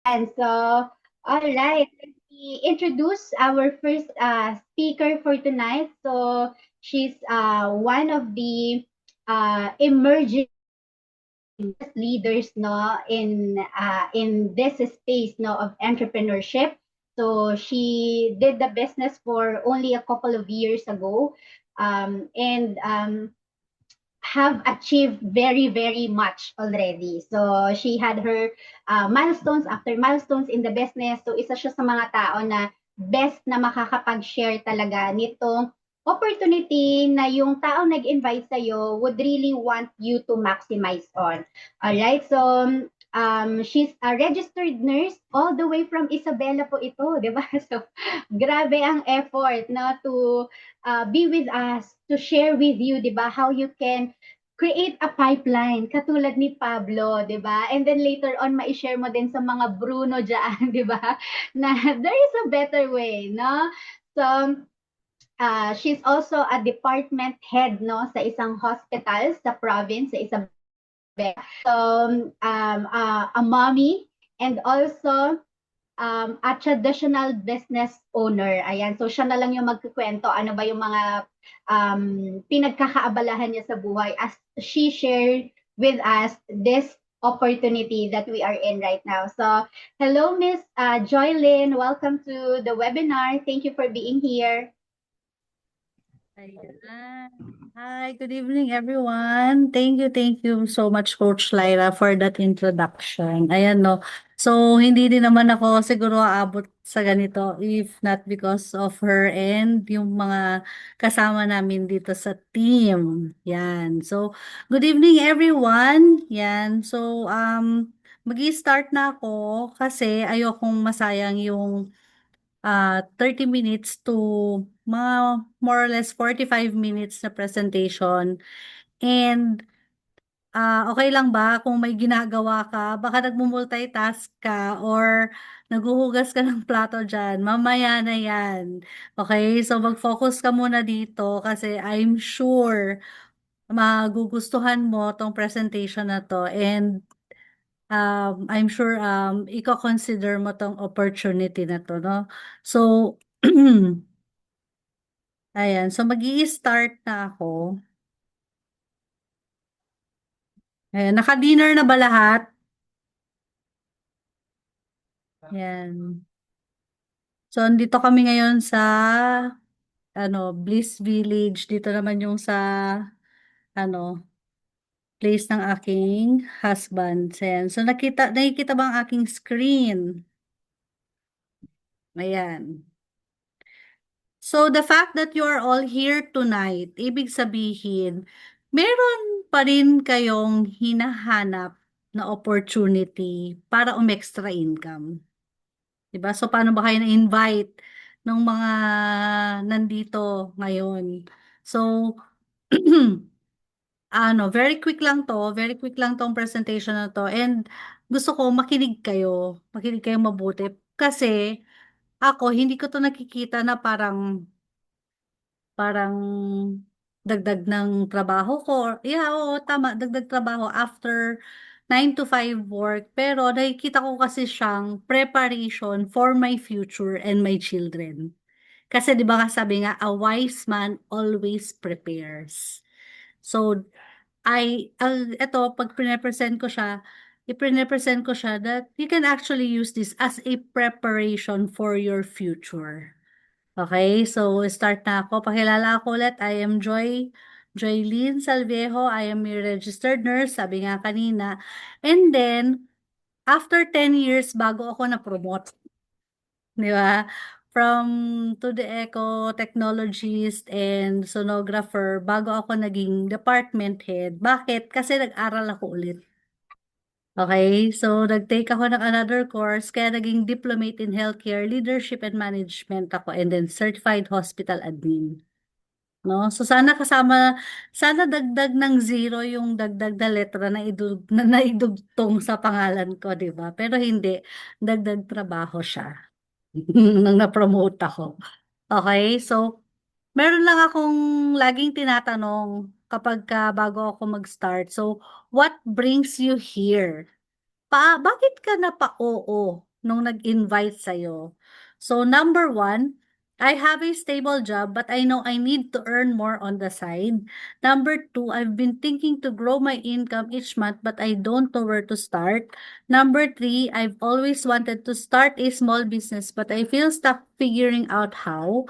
And so, all right, let me introduce our first speaker for tonight. So, she's one of the emerging leaders no in this space no of entrepreneurship. So she did the business for only a couple of years ago, and have achieved very, very much already. So, she had her milestones after milestones in the business. So, isa siya sa mga tao na best na makakapag-share talaga nitong opportunity na yung tao nag-invite sa'yo would really want you to maximize on. Alright, so she's a registered nurse all the way from Isabela po ito, di ba? So, grabe ang effort no, to be with us, to share with you, di ba, how you can create a pipeline katulad ni Pablo, 'di ba? And then later on mai-share mo din sa mga Bruno diyan, 'di ba? Na there is a better way, no? So she's also a department head no sa isang hospital sa province sa isang so a mommy and also a traditional business owner. Ayan, so siya na lang yung magkukwento ano ba yung mga pinagkakaabalahan niya sa buhay as she shared with us this opportunity that we are in right now. So, hello, Miss Joylyn. Welcome to the webinar. Thank you for being here. Ayan. Hi, good evening everyone. Thank you so much Coach Lyra for that introduction. Ayan no. So hindi din naman ako siguro aabot sa ganito if not because of her and yung mga kasama namin dito sa team. Yan. So good evening everyone. Yan. So magi-start na ako kasi ayokong masayang yung 30 minutes to mga more or less 45 minutes na presentation. And okay lang ba kung may ginagawa ka, baka nagmumultitask ka or naghuhugas ka ng plato dyan, mamaya na yan. Okay, so mag-focus ka muna dito kasi I'm sure magugustuhan mo tong presentation na to and I'm sure iko-consider mo tong opportunity na to, no? So, ayan. So, mag-i-start na ako. Ayan. Naka-dinner na ba lahat? Ayan. So, andito kami ngayon sa Bliss Village. Dito naman yung sa ano, place ng aking husband. Ayan. So, nakikita ba ang aking screen? Ayan. So, the fact that you are all here tonight, ibig sabihin, meron pa rin kayong hinahanap na opportunity para extra income. Diba? So, paano ba kayo na-invite ng mga nandito ngayon? So, very quick lang tong presentation na to. And gusto ko makinig kayo mabuti. Kasi, ako, hindi ko to nakikita na parang dagdag ng trabaho ko. Yeah, oo, tama, dagdag trabaho after 9 to 5 work. Pero nakikita ko kasi siyang preparation for my future and my children. Kasi 'di ba nga sabi nga, a wise man always prepares. So, eto, pag pine-present ko siya, i-present ko siya that you can actually use this as a preparation for your future. Okay, so start na ako. Pakilala ako ulit. I am Joylene Salvejo. I am a registered nurse, sabi nga kanina. And then, after 10 years, bago ako na-promote. Di ba? From to the eco technologist and sonographer, bago ako naging department head. Bakit? Kasi nag-aral ako ulit. Okay, so nag-take ako ng another course, kaya naging diplomate in healthcare leadership and management ako, and then certified hospital admin. No? So sana dagdag ng zero yung dagdag na letra na naidugtong sa pangalan ko, di ba? Pero hindi, dagdag trabaho siya nang na-promote ako. Okay, so meron lang akong laging tinatanong bago ako mag-start. So, what brings you here? Bakit ka na pa-oo nung nag-invite sa'yo? So, number one, I have a stable job, but I know I need to earn more on the side. Number two, I've been thinking to grow my income each month, but I don't know where to start. Number three, I've always wanted to start a small business, but I feel stuck figuring out how.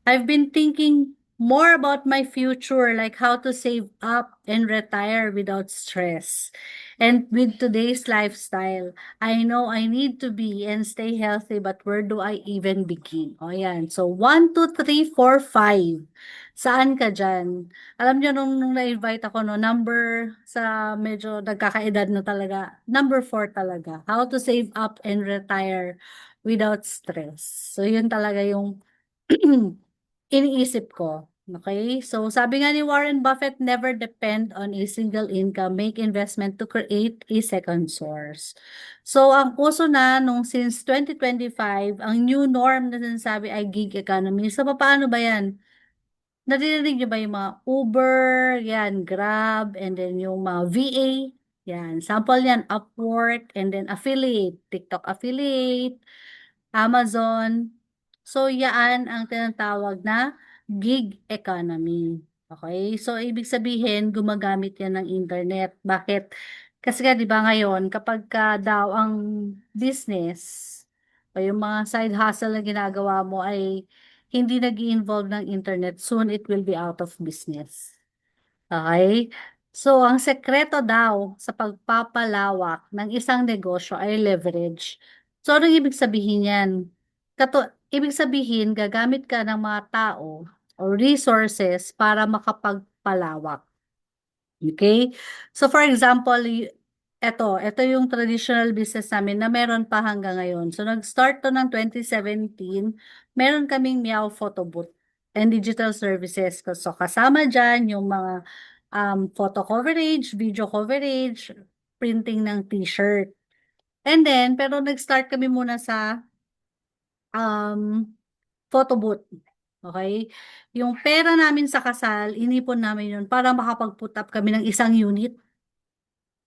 I've been thinking more about my future, like how to save up and retire without stress. And with today's lifestyle, I know I need to be and stay healthy, but where do I even begin? O yan. So, 1, 2, 3, 4, 5. Saan ka dyan? Alam niyo, nung na-invite ako, no, number sa medyo nagkakaedad na talaga, number 4 talaga. How to save up and retire without stress. So, yun talaga yung iniisip ko. Okay? So, sabi nga ni Warren Buffett, never depend on a single income. Make investment to create a second source. So, ang uso na nung since 2025, ang new norm na sinasabi ay gig economy. So, paano ba yan? Naririnig niyo ba yung mga Uber, yan, Grab, and then yung mga VA, yan. Sample yan, Upwork, and then affiliate, TikTok affiliate, Amazon. So, yan ang tinatawag na gig economy. Okay? So, ibig sabihin, gumagamit yan ng internet. Bakit? Kasi nga, di ba ngayon, kapag ka daw ang business o yung mga side hustle na ginagawa mo ay hindi nag-involve ng internet, soon it will be out of business. Okay? So, ang sekreto daw sa pagpapalawak ng isang negosyo ay leverage. So, anong ibig sabihin yan? Ibig sabihin, gagamit ka ng mga tao o resources para makapagpalawak. Okay? So, for example, ito yung traditional business namin na meron pa hanggang ngayon. So, nag-start to ng 2017, meron kaming Meow Photo Booth and digital services. So, kasama dyan yung mga photo coverage, video coverage, printing ng t-shirt. And then, pero nag-start kami muna sa um, photo booth. Okay? Yung pera namin sa kasal, inipon namin yun para makapag-put up kami ng isang unit.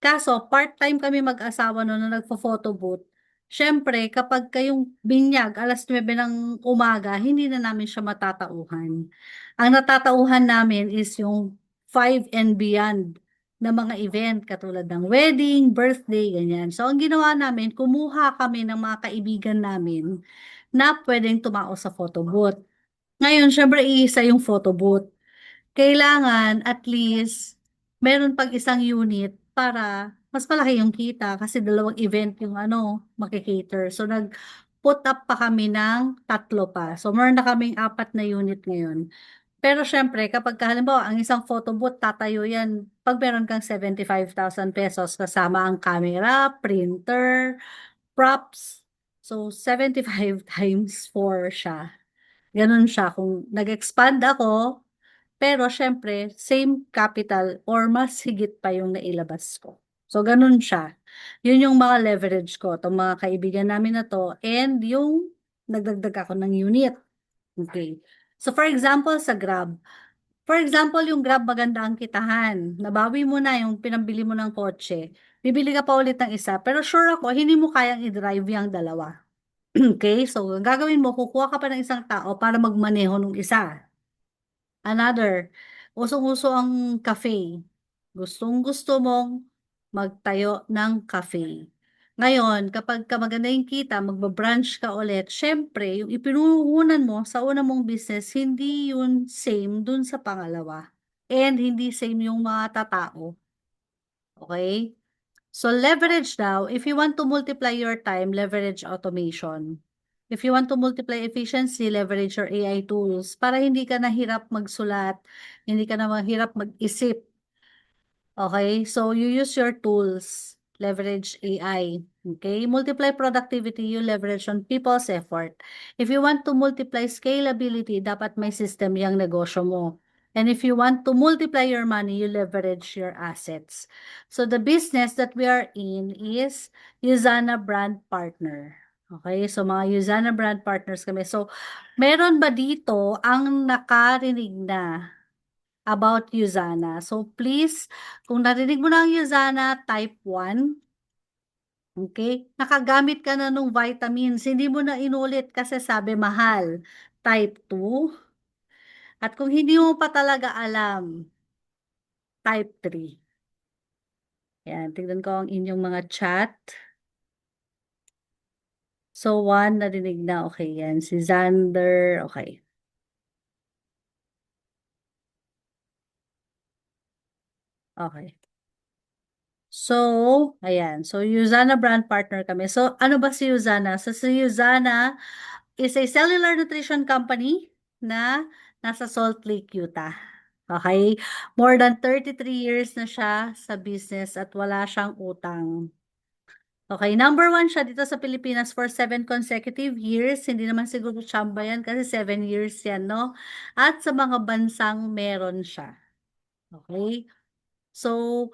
Kaso, part-time kami mag-asawa no, na nagpo-photo booth. Siyempre, kapag kayong binyag, 9:00 ng umaga, hindi na namin siya matatauhan. Ang natatauhan namin is yung 5 and beyond na mga event, katulad ng wedding, birthday, ganyan. So, ang ginawa namin, kumuha kami ng mga kaibigan namin na pwedeng tumao sa photo booth. Ngayon, syempre, iisa yung photo booth. Kailangan at least meron pang isang unit para mas malaki yung kita kasi dalawang event yung maki-cater. So nag-put up pa kami ng 3 pa. So meron na kaming 4 na unit ngayon. Pero syempre kapag halimbawa ang isang photo booth tatayo yan pag meron kang 75,000 pesos kasama ang camera, printer, props. So 75 times 4 siya. Ganun siya. Kung nag-expand ako, pero siyempre, same capital or mas higit pa yung nailabas ko. So, ganun siya. Yun yung mga leverage ko, itong mga kaibigan namin na to, and yung nagdagdag ako ng unit. Okay. So, for example, sa Grab. For example, yung Grab maganda ang kitahan. Nabawi mo na yung pinambili mo ng kotse. Bibili ka pa ulit ng isa. Pero sure ako, hindi mo kayang i-drive yung dalawa. Okay? So, ang gagawin mo, kukuha ka pa ng isang tao para magmaneho ng isa. Another, usong-uso ang cafe. Gustong-gusto mong magtayo ng cafe. Ngayon, kapag ka maganda yung kita, magba-branch ka ulit, syempre, yung ipinuhunan mo sa una mong business, hindi yun same dun sa pangalawa. And hindi same yung mga tatao. Okay? So, leverage daw, if you want to multiply your time, leverage automation. If you want to multiply efficiency, leverage your AI tools para hindi ka nahirap magsulat, hindi ka na mahirap mag-isip. Okay? So, you use your tools, leverage AI. Okay? Multiply productivity, you leverage on people's effort. If you want to multiply scalability, dapat may system yung negosyo mo. And if you want to multiply your money, you leverage your assets. So, the business that we are in is Usana Brand Partner. Okay? So, mga Usana Brand Partners kami. So, meron ba dito ang nakarinig na about Usana? So, please, kung narinig mo na ang Usana, type 1. Okay? Nakagamit ka na nung vitamins, hindi mo na inulit kasi sabi mahal. Type 2. At kung hindi mo pa talaga alam, type 3. Yan, tignan ko ang inyong mga chat. So, 1 narinig na. Okay, yan. Si Xander. Okay. Okay. So, ayan. So, Usana brand partner kami. So, ano ba si Usana? So, si Usana is a cellular nutrition company na nasa Salt Lake, Utah. Okay? More than 33 years na siya sa business at wala siyang utang. Okay, number one siya dito sa Pilipinas for 7 consecutive years. Hindi naman siguro tsamba yan kasi 7 years yan, no? At sa mga bansang meron siya. Okay? So,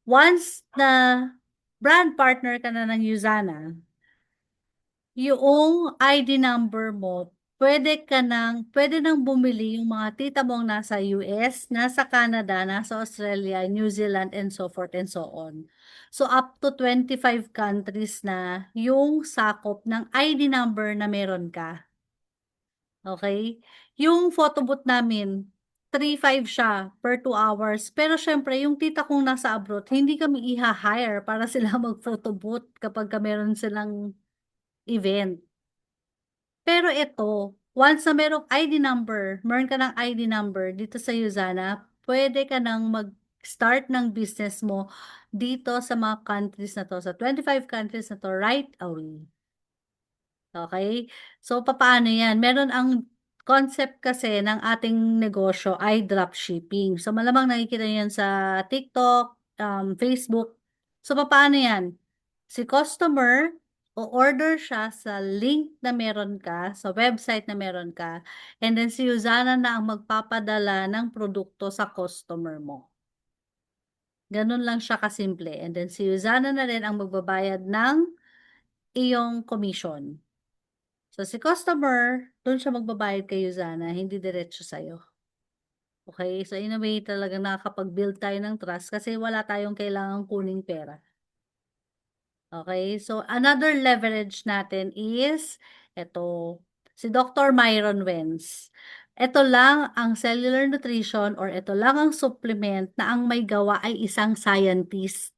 once na brand partner ka na ng Usana, yung ID number mo, pwede nang bumili yung mga tita mong nasa US, nasa Canada, nasa Australia, New Zealand, and so forth and so on. So, up to 25 countries na yung sakop ng ID number na meron ka. Okay? Yung photo booth namin, 3.5 siya per 2 hours. Pero syempre, yung tita kong nasa abroad, hindi kami iha-hire para sila mag-photo booth kapag meron silang event. Pero ito, once na merong ID number, meron ka ng ID number dito sa Usana, pwede ka nang mag-start ng business mo dito sa mga countries na to, sa 25 countries na to right away. Okay? So, papaano yan? Meron ang concept kasi ng ating negosyo ay dropshipping. So, malamang nakikita niyo yan sa TikTok, Facebook. So, papaano yan? Si customer, o-order siya sa link na meron ka, sa website na meron ka, and then si Usana na ang magpapadala ng produkto sa customer mo. Ganun lang siya kasimple. And then si Usana na rin ang magbabayad ng iyong commission. So, si customer, dun siya magbabayad kay Usana, hindi diretso sa'yo. Okay? So, in a way, talagang nakakapag-build tayo ng trust kasi wala tayong kailangang kuning pera. Okay? So, another leverage natin is, ito, si Dr. Myron Wenz. Ito lang ang cellular nutrition or ito lang ang supplement na ang may gawa ay isang scientist.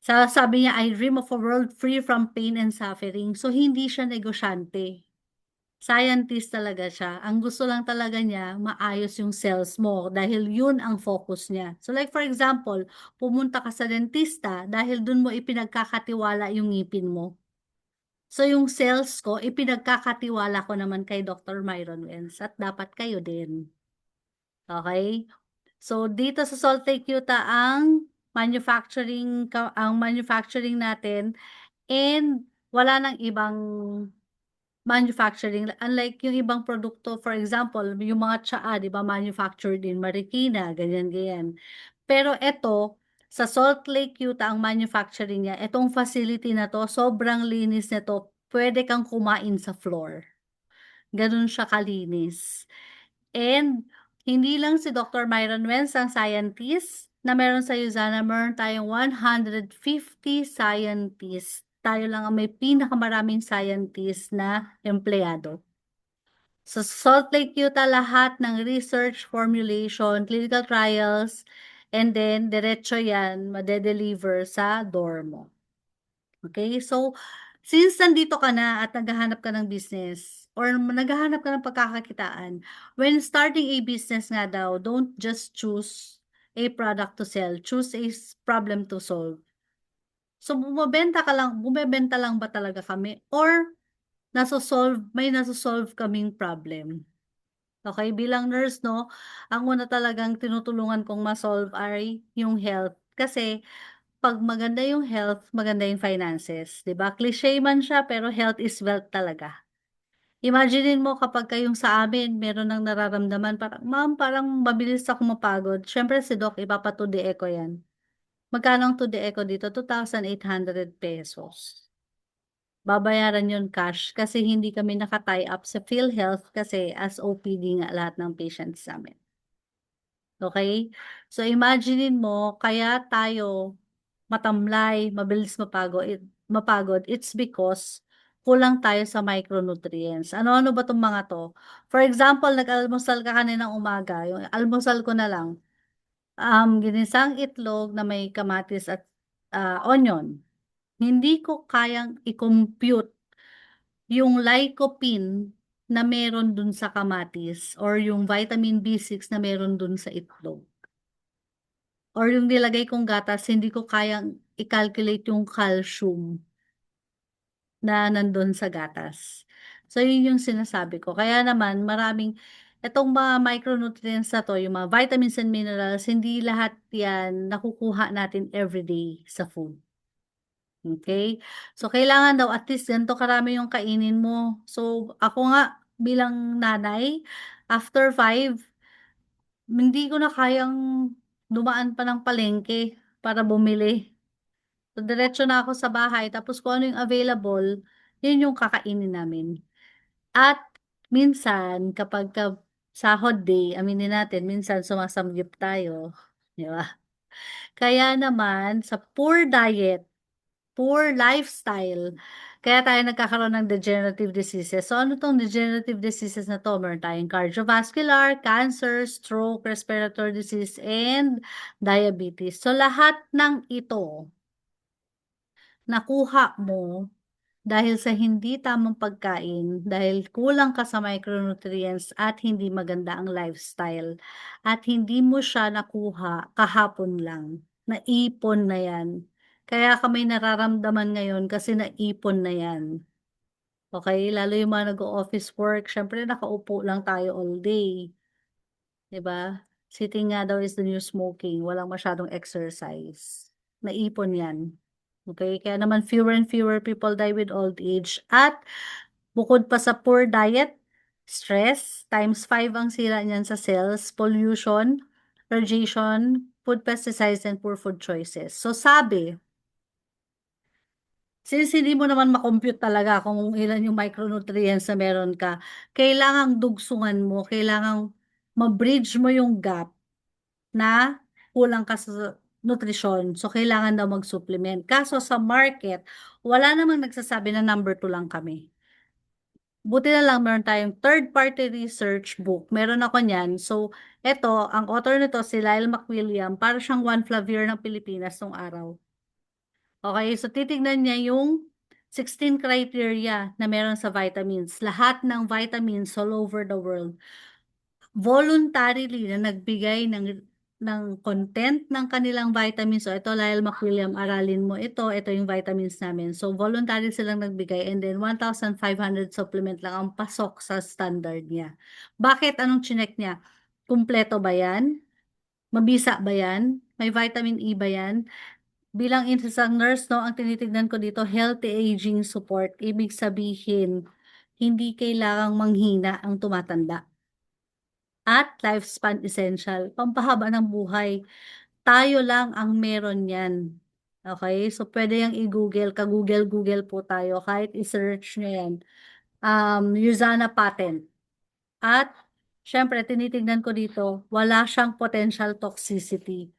Sabi niya, I dream of a world free from pain and suffering. So, hindi siya negosyante. Scientist talaga siya. Ang gusto lang talaga niya, maayos yung cells mo dahil yun ang focus niya. So like for example, pumunta ka sa dentista dahil dun mo ipinagkakatiwala yung ngipin mo. So yung cells ko, ipinagkakatiwala ko naman kay Dr. Myron Wenz at dapat kayo din. Okay? So dito sa Salt Lake, Utah, ang manufacturing natin and wala nang ibang manufacturing, unlike yung ibang produkto, for example, yung mga tsaa, 'di ba, manufactured in Marikina, ganyan, ganyan. Pero eto, sa Salt Lake, Utah, ang manufacturing niya, etong facility na 'to, sobrang linis nito, pwede kang kumain sa floor. Gano'n siya kalinis. And hindi lang si Dr. Myron Wenz ang scientist na meron sa Usana, meron tayong 150 scientists. Tayo lang ang may pinakamaraming scientist na empleyado. Sa Salt Lake, Utah, lahat ng research, formulation, clinical trials, and then diretso yan, made-deliver sa door mo. Okay? So, since nandito ka na at naghahanap ka ng business or naghahanap ka ng pagkakakitaan, when starting a business nga daw, don't just choose a product to sell, choose a problem to solve. So, bumebenta lang ba talaga kami or may nasosolve kaming problem? Okay, bilang nurse 'no, ang una talagang tinutulungan kong ma-solve ay yung health. Kasi 'pag maganda yung health, maganda yung finances, 'di ba? Cliche man siya pero health is wealth talaga. Imaginin mo kapagka yung sa amin meron ng nararamdaman parang, "Ma'am, parang mabilis akong mapagod." Siyempre si doc ipapa-2D echo 'yan. Magkano ang 2D echo dito? ₱2,800. Babayaran yun cash kasi hindi kami naka-tie up sa PhilHealth kasi as OPD nga lahat ng patients sa'min. Okay? So, imaginin mo kaya tayo matamlay, mabilis mapagod, mapagod, it's because kulang tayo sa micronutrients. Ano-ano ba 'tong mga 'to? For example, nag-almusal ka kaninang umaga, yung almusal ko na lang, ginisang itlog na may kamatis at, onion. Hindi ko kayang i-compute yung lycopene na meron dun sa kamatis or yung vitamin B6 na meron dun sa itlog. Or yung nilagay kong gatas, hindi ko kayang i-calculate yung calcium na nandun sa gatas. So, yun yung sinasabi ko. Kaya naman maraming itong mga micronutrients na 'to, yung mga vitamins and minerals, hindi lahat yan nakukuha natin everyday sa food. Okay. So, kailangan daw at least ganito karami yung kainin mo. So, ako nga bilang nanay, after 5 hindi ko na kayang dumaan pa ng palengke para bumili. So, diretso na ako sa bahay tapos kung ano yung available, yun yung kakainin namin. At minsan kapagka sahod day, aminin natin minsan sumasamgyup tayo, 'di ba? Kaya naman sa poor lifestyle, kaya tayo nagkakaroon ng degenerative diseases. So, ano 'tong degenerative diseases na 'to? Meron tayong cardiovascular, cancer, stroke, respiratory disease, and diabetes. So, lahat ng ito nakuha mo dahil sa hindi tamang pagkain, dahil kulang ka sa micronutrients at hindi maganda ang lifestyle at hindi mo siya nakuha kahapon lang, naipon na yan. Kaya ka may nararamdaman ngayon kasi naipon na yan. Okay, lalo yung mga nag-o-office work, syempre nakaupo lang tayo all day, 'di ba? Sitting nga daw is the new smoking, walang masyadong exercise. Naipon yan. Okay, kaya naman fewer and fewer people die with old age at bukod pa sa poor diet, stress, times 5 ang sira niyan sa cells, pollution, radiation, food pesticides, and poor food choices. So sabi, since hindi mo naman ma-compute talaga kung ilan yung micronutrients na meron ka, kailangang dugsungan mo, kailangang ma-bridge mo yung gap na kulang ka sa nutrisyon. So, kailangan daw mag-supplement. Kaso sa market, wala namang nagsasabi na number 2 lang kami. Buti na lang meron tayong third party research book, meron ako niyan. So, eto, ang author nito si Lyle McWilliam, para siyang Juan Flavier ng Pilipinas nung araw. Okay, so titignan niya yung 16 criteria na meron sa vitamins. Lahat ng vitamins all over the world voluntarily na nagbigay ng content ng kanilang vitamins. So, ito, Lyle McWilliam, aralin mo ito, ito yung vitamins namin. So, voluntary silang nagbigay and then 1,500 supplement lang ang pasok sa standard niya. Bakit? Anong chinek niya? Kumpleto ba yan? Mabisa ba yan? May vitamin E ba yan? Bilang isang nurse, no, ang tinitignan ko dito, healthy aging support. Ibig sabihin, hindi kailangang manghina ang tumatanda. At lifespan essential, pampahaba ng buhay. Tayo lang ang meron yan. Okay? So, pwede yang i-Google, ka-Google-Google po tayo, kahit i-search nyo yan. USANA patent. At, syempre, tinitignan ko dito, wala siyang potential toxicity.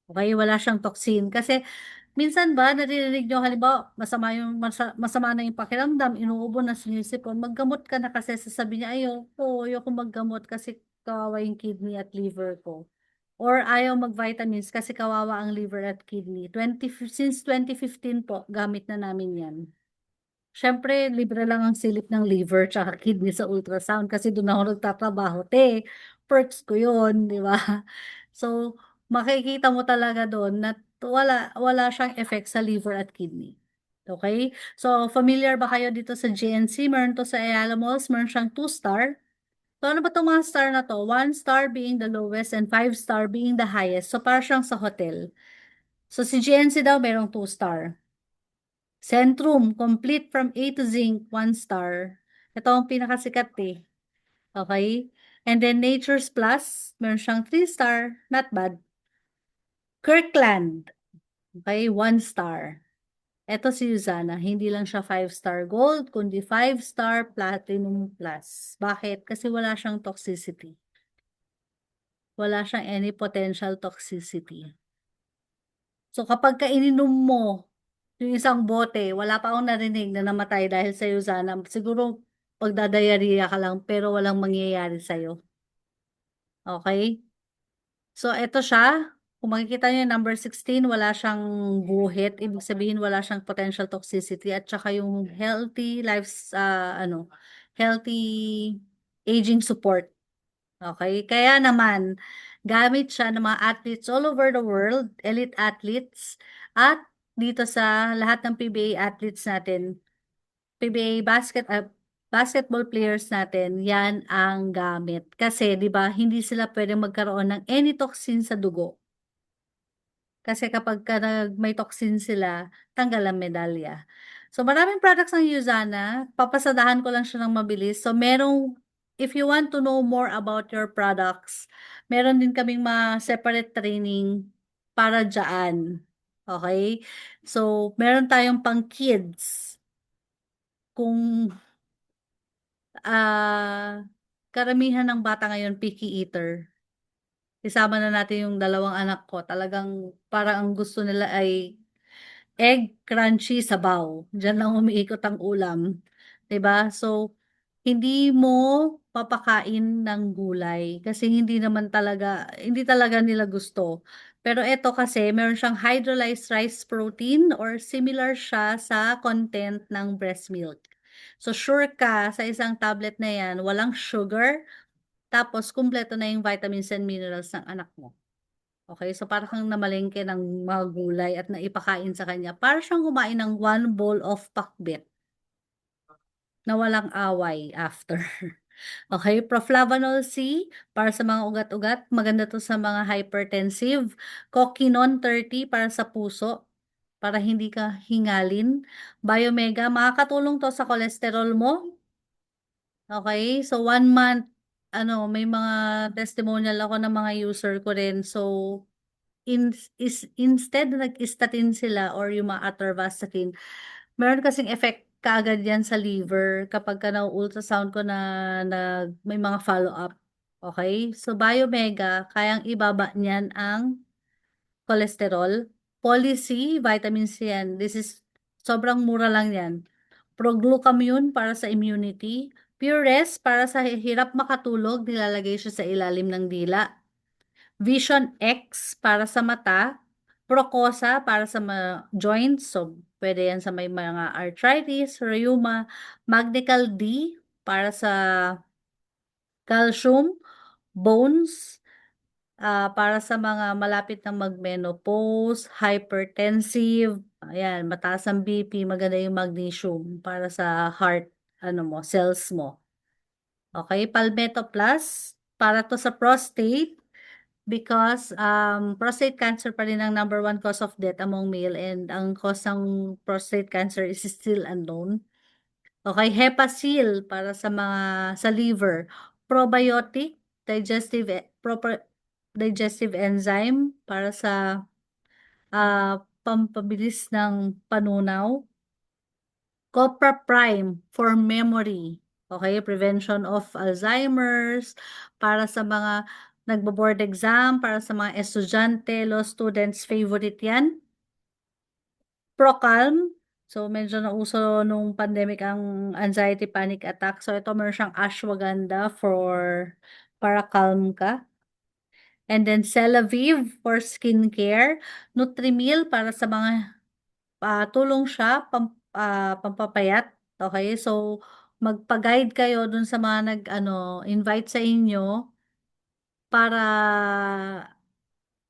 Okay? Wala siyang toxin. Kasi, minsan ba, naririnig nyo, halimbawa, masama na yung pakiramdam, inuubo na sinisipon, maggamot ka na kasi sasabi niya, ayoko maggamot kasi kawawa yung kidney at liver ko. Or ayaw mag-vitamins kasi kawawa ang liver at kidney. Since 2015 po, gamit na namin yan. Siyempre, libre lang ang silip ng liver tsaka kidney sa ultrasound kasi doon ako nagtatrabaho. Perks ko yun, di ba? So, makikita mo talaga doon na wala siyang effect sa liver at kidney. Okay? So, familiar ba kayo dito sa GNC? Meron to sa Ayala Malls, meron siyang 2-star. So, ano ba itong mga star na to? 1 star being the lowest and 5 star being the highest. So, para siyang sa hotel. So, si GNC daw merong 2-star. Centrum, complete from A to Zinc, 1 star. Ito ang pinakasikat eh. Okay? And then Nature's Plus, meron siyang 3 star, not bad. Kirkland, okay, 1 star. Ito si Usana, hindi lang siya 5-star gold, kundi 5-star platinum plus. Bakit? Kasi wala siyang toxicity. Wala siyang any potential toxicity. So kapag ininom mo Yung isang bote, wala pa akong narinig na namatay dahil sa Usana. Siguro pagdadayariya ka lang pero walang mangyayari sa'yo. Okay? So, eto siya. Kung makikita niyo yung number 16, wala siyang guhit. Ibig sabihin, wala siyang potential toxicity. At saka yung healthy aging support. Okay? Kaya naman, gamit siya ng mga athletes all over the world, elite athletes, at dito sa lahat ng PBA athletes natin, basketball players natin, yan ang gamit. Kasi, di ba, hindi sila pwedeng magkaroon ng any toxin sa dugo. Kasi kapag may toxin sila, tanggal ang medalya. So, maraming products ng Usana. Papasadahan ko lang siya ng mabilis. So, if you want to know more about your products, meron din kaming separate training para dyan. Okay? So, meron tayong pang kids. Kung karamihan ng bata ngayon picky eater. Isama na natin yung dalawang anak ko. Talagang parang ang gusto nila ay egg crunchy sabaw. Diyan lang umiikot ang ulam. 'Di ba? So, hindi mo papakain ng gulay kasi hindi talaga nila gusto. Pero ito kasi meron siyang hydrolyzed rice protein or similar siya sa content ng breast milk. So sure ka sa isang tablet na 'yan, walang sugar, tapos kumpleto na yung vitamins and minerals ng anak mo. Okay, so para kang namalengke ng mga gulay at naipakain sa kanya. Para siyang kumain ng one bowl of pakbet na walang away after. Okay, Proflavanol C para sa mga ugat-ugat, maganda 'to sa mga hypertensive. Coquinone 30 para sa puso, para hindi ka hingalin. Biomega, makakatulong 'to sa cholesterol mo. Okay, so 1 month, may mga testimonial ako ng mga user ko rin. So, instead na nag-statin sila or yung mga atorvastatin, meron kasing effect kaagad yan sa liver kapag ka na-ultrasound ko na may mga follow-up. Okay? So, Biomega, kayang ibaba niyan ang cholesterol. Policy, vitamin C yan. Sobrang mura lang yan. Proglucamune para sa immunity. Pure Rest para sa hirap makatulog, nilalagay siya sa ilalim ng dila. Vision X para sa mata, Procosa para sa joints, so pwede yan sa may mga arthritis, rheuma, Magnecal D para sa calcium, bones, para sa mga malapit na mag-menopause, hypertensive, ayan, mataas ang BP, maganda yung magnesium para sa heart, cells mo. Okay, Palmetto Plus, para to sa prostate, because prostate cancer pa rin ang number one cause of death among male and ang cause ng prostate cancer is still unknown. Okay, Hepasil para sa liver. Probiotic, proper digestive enzyme para sa pampabilis ng panunaw. Copra Prime for memory. Okay, prevention of Alzheimer's, para sa mga nagbo-board exam, para sa mga estudyante, law students, favorite yan. Procalm, so medyo nauso nung pandemic ang anxiety panic attack. So ito meron siyang ashwagandha para calm ka. And then Celavive for skincare, Nutrimil para sa mga tulong siya pampapayat. Okay, so magpa-guide kayo dun sa mga invite sa inyo para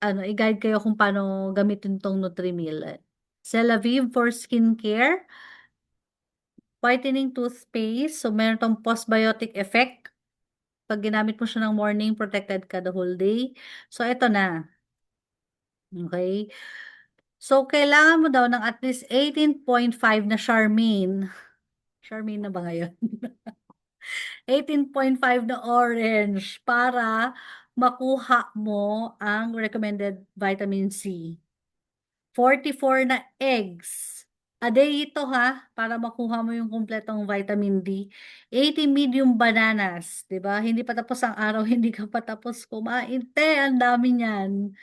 i-guide kayo kung paano gamitin tong Nutrimil. Celavive for skincare, whitening toothpaste, so meron tong postbiotic effect. Pag ginamit mo siya ng morning, protected ka the whole day. So, eto na. Okay? So, kailangan mo daw ng at least 18.5 na Charmaine. Charmaine na ba ngayon? 18.5 na orange para makuha mo ang recommended vitamin C. 44 na eggs. A day ito ha, para makuha mo yung kumpletong vitamin D. 80 medium bananas, 'di ba? Hindi pa tapos ang araw, hindi ka pa tapos kumain. Ang dami niyan.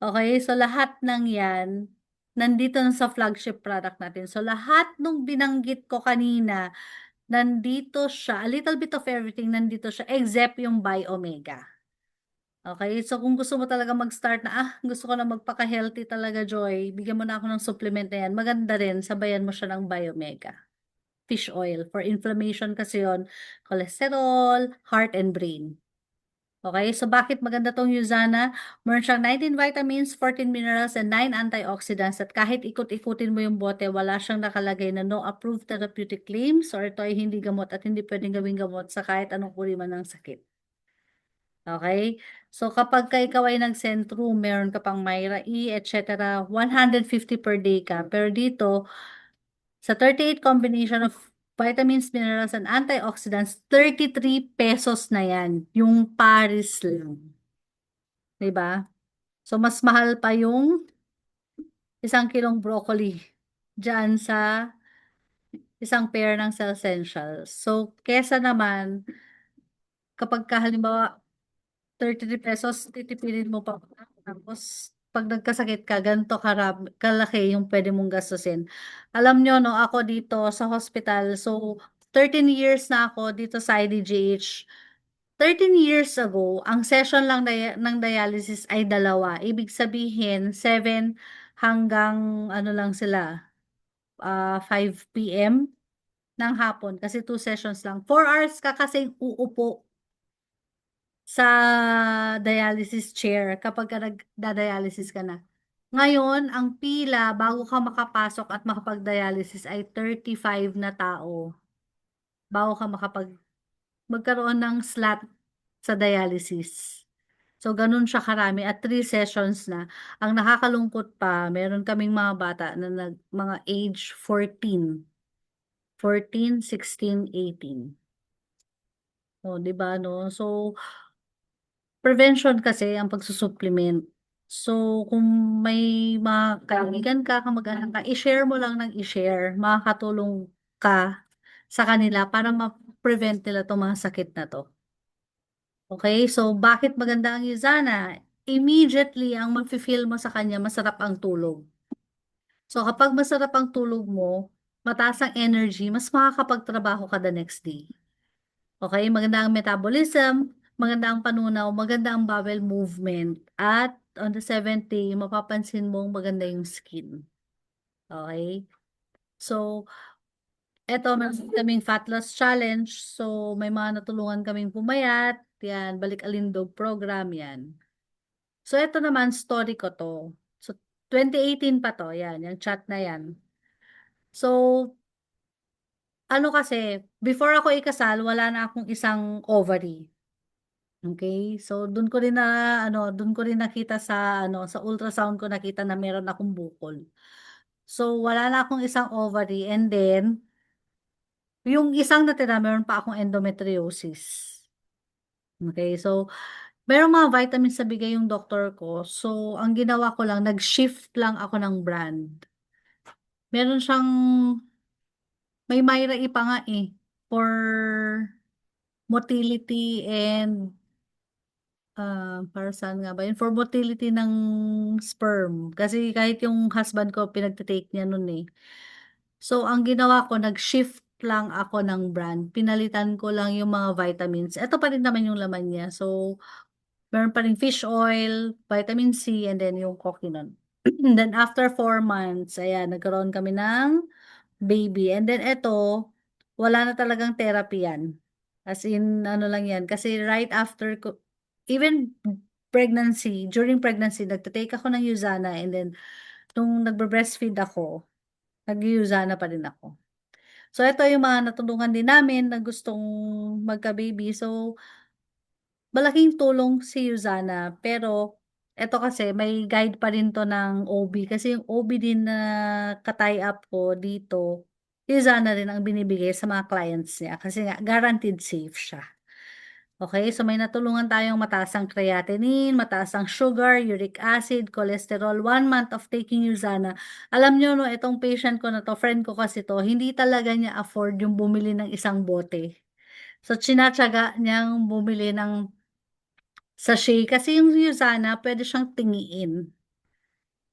Okay, so lahat ng 'yan nandito na sa flagship product natin. So, lahat nung binanggit ko kanina, nandito siya, a little bit of everything nandito siya, except yung Biomega. Okay, so kung gusto mo talaga mag-start na, gusto ko na magpaka-healthy talaga, Joy, bigyan mo na ako ng supplement na yan. Maganda rin, sabayan mo siya ng Biomega. Fish oil. For inflammation kasi yon, cholesterol, heart, and brain. Okay, so bakit maganda tong Usana? Meron siyang 19 vitamins, 14 minerals, and 9 antioxidants. At kahit ikot-ikutin mo yung bote, wala siyang nakalagay na no approved therapeutic claims or ito ay hindi gamot at hindi pwedeng gawing gamot sa kahit anong uri man ng sakit. Okay? So kapag ka ikaw ay nag-Centrum, meron ka pang Myra E, etc., 150 per day ka. Pero dito, sa 38 combination of vitamins, minerals, and antioxidants, 33 pesos na yan. Yung Paris lang. 'Di ba? So, mas mahal pa yung 1 kilong broccoli dyan sa isang pair ng Essentials. So, kesa naman, kapag ka halimbawa, 33 pesos, titipidin mo pa. Tapos, pag nagkasakit ka, ganito kalaki yung pwede mong gastusin. Alam nyo, no, ako dito sa hospital, so 13 years na ako dito sa IDGH. 13 years ago, ang session lang ng dialysis ay 2. Ibig sabihin, 7 hanggang ano lang sila, 5 PM ng hapon kasi 2 sessions lang. 4 hours ka kasing uupo sa dialysis chair kapag ka nagda-dialysis ka na. Ngayon, ang pila bago ka makapasok at makapag-dialysis ay 35 na tao bago ka magkaroon ng slot sa dialysis. So, ganun siya karami at 3 sessions na. Ang nakakalungkot pa, meron kaming mga bata na mga age 14. 14, 16, 18. O, di ba, no? So, prevention kasi ang pagsusupplement. So, kung may mga kaibigan ka, kamag-anak ka, i-share mo lang ng i-share. Makakatulong ka sa kanila para ma-prevent nila itong mga sakit na to. Okay? So, bakit maganda ang Usana? Immediately, ang mafe-feel mo sa kanya, masarap ang tulog. So, kapag masarap ang tulog mo, mataas ang energy, mas makakapagtrabaho ka the next day. Okay? Maganda ang metabolism, maganda ang panunaw, maganda ang bowel movement, at on the 7th day, mapapansin mong maganda yung skin. Okay? So, eto, meron kaming fat loss challenge. So, may mga natulungan kaming pumayat. Yan, balik alindog program yan. So, eto naman, story ko to. So, 2018 pa to. Yan, yung chat na yan. So, ano kasi, before ako ikasal, wala na akong isang ovary. Okay? So, dun ko rin nakita sa, sa ultrasound ko nakita na meron akong bukol. So, wala na akong isang ovary and then, yung isang natira, meron pa akong endometriosis. Okay? So, merong mga vitamins sa bigay yung doktor ko. So, ang ginawa ko lang, nag-shift lang ako ng brand. Meron siyang, may Myra pa nga eh, for motility and, para saan nga ba yun? For motility ng sperm. Kasi kahit yung husband ko, pinagtitake niya nun eh. So, ang ginawa ko, nag-shift lang ako ng brand. Pinalitan ko lang yung mga vitamins. Ito pa rin naman yung laman niya. So, meron pa ring fish oil, vitamin C, and then yung coquinone. And then after 4 months, ayan, nagkaroon kami ng baby. And then eto, wala na talagang therapy yan. As in, ano lang yan. Kasi right after ko, even pregnancy, during pregnancy, nagtatake ako ng Usana and then nung nagbe-breastfeed ako, nag-Usana pa rin ako. So, ito yung mga natulungan din namin na gustong magka-baby. So, malaking tulong si Usana, pero eto kasi may guide pa rin 'to ng OB kasi yung OB din na ka-tie up ko dito, Usana rin ang binibigay sa mga clients niya kasi nga guaranteed safe siya. Okay, so may natulungan tayong mataas ang creatinine, mataas ang sugar, uric acid, cholesterol, 1 month of taking Usana. Alam niyo 'no, itong patient ko na 'to, friend ko kasi 'to, hindi talaga niya afford yung bumili ng isang bote. So, tinatiyaga niyang bumili ng sachet kasi yung Usana puwede siyang tingiin,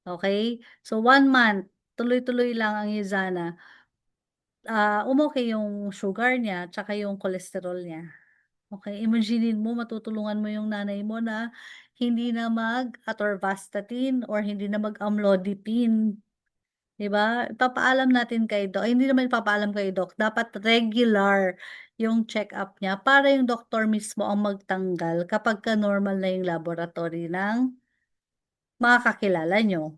Okay? So, 1 month, tuloy-tuloy lang ang Uzana. Umokey yung sugar niya, tsaka yung cholesterol niya. Okay, imaginin mo matutulungan mo yung nanay mo na hindi na mag-atorvastatin or hindi na mag-amlodipine, 'di ba? Ipapaalam natin kay doc ay hindi naman ipapaalam kay doc, dapat regular yung check-up niya para yung doktor mismo ang magtanggal kapagka normal na yung laboratory ng mga kakilala niyo.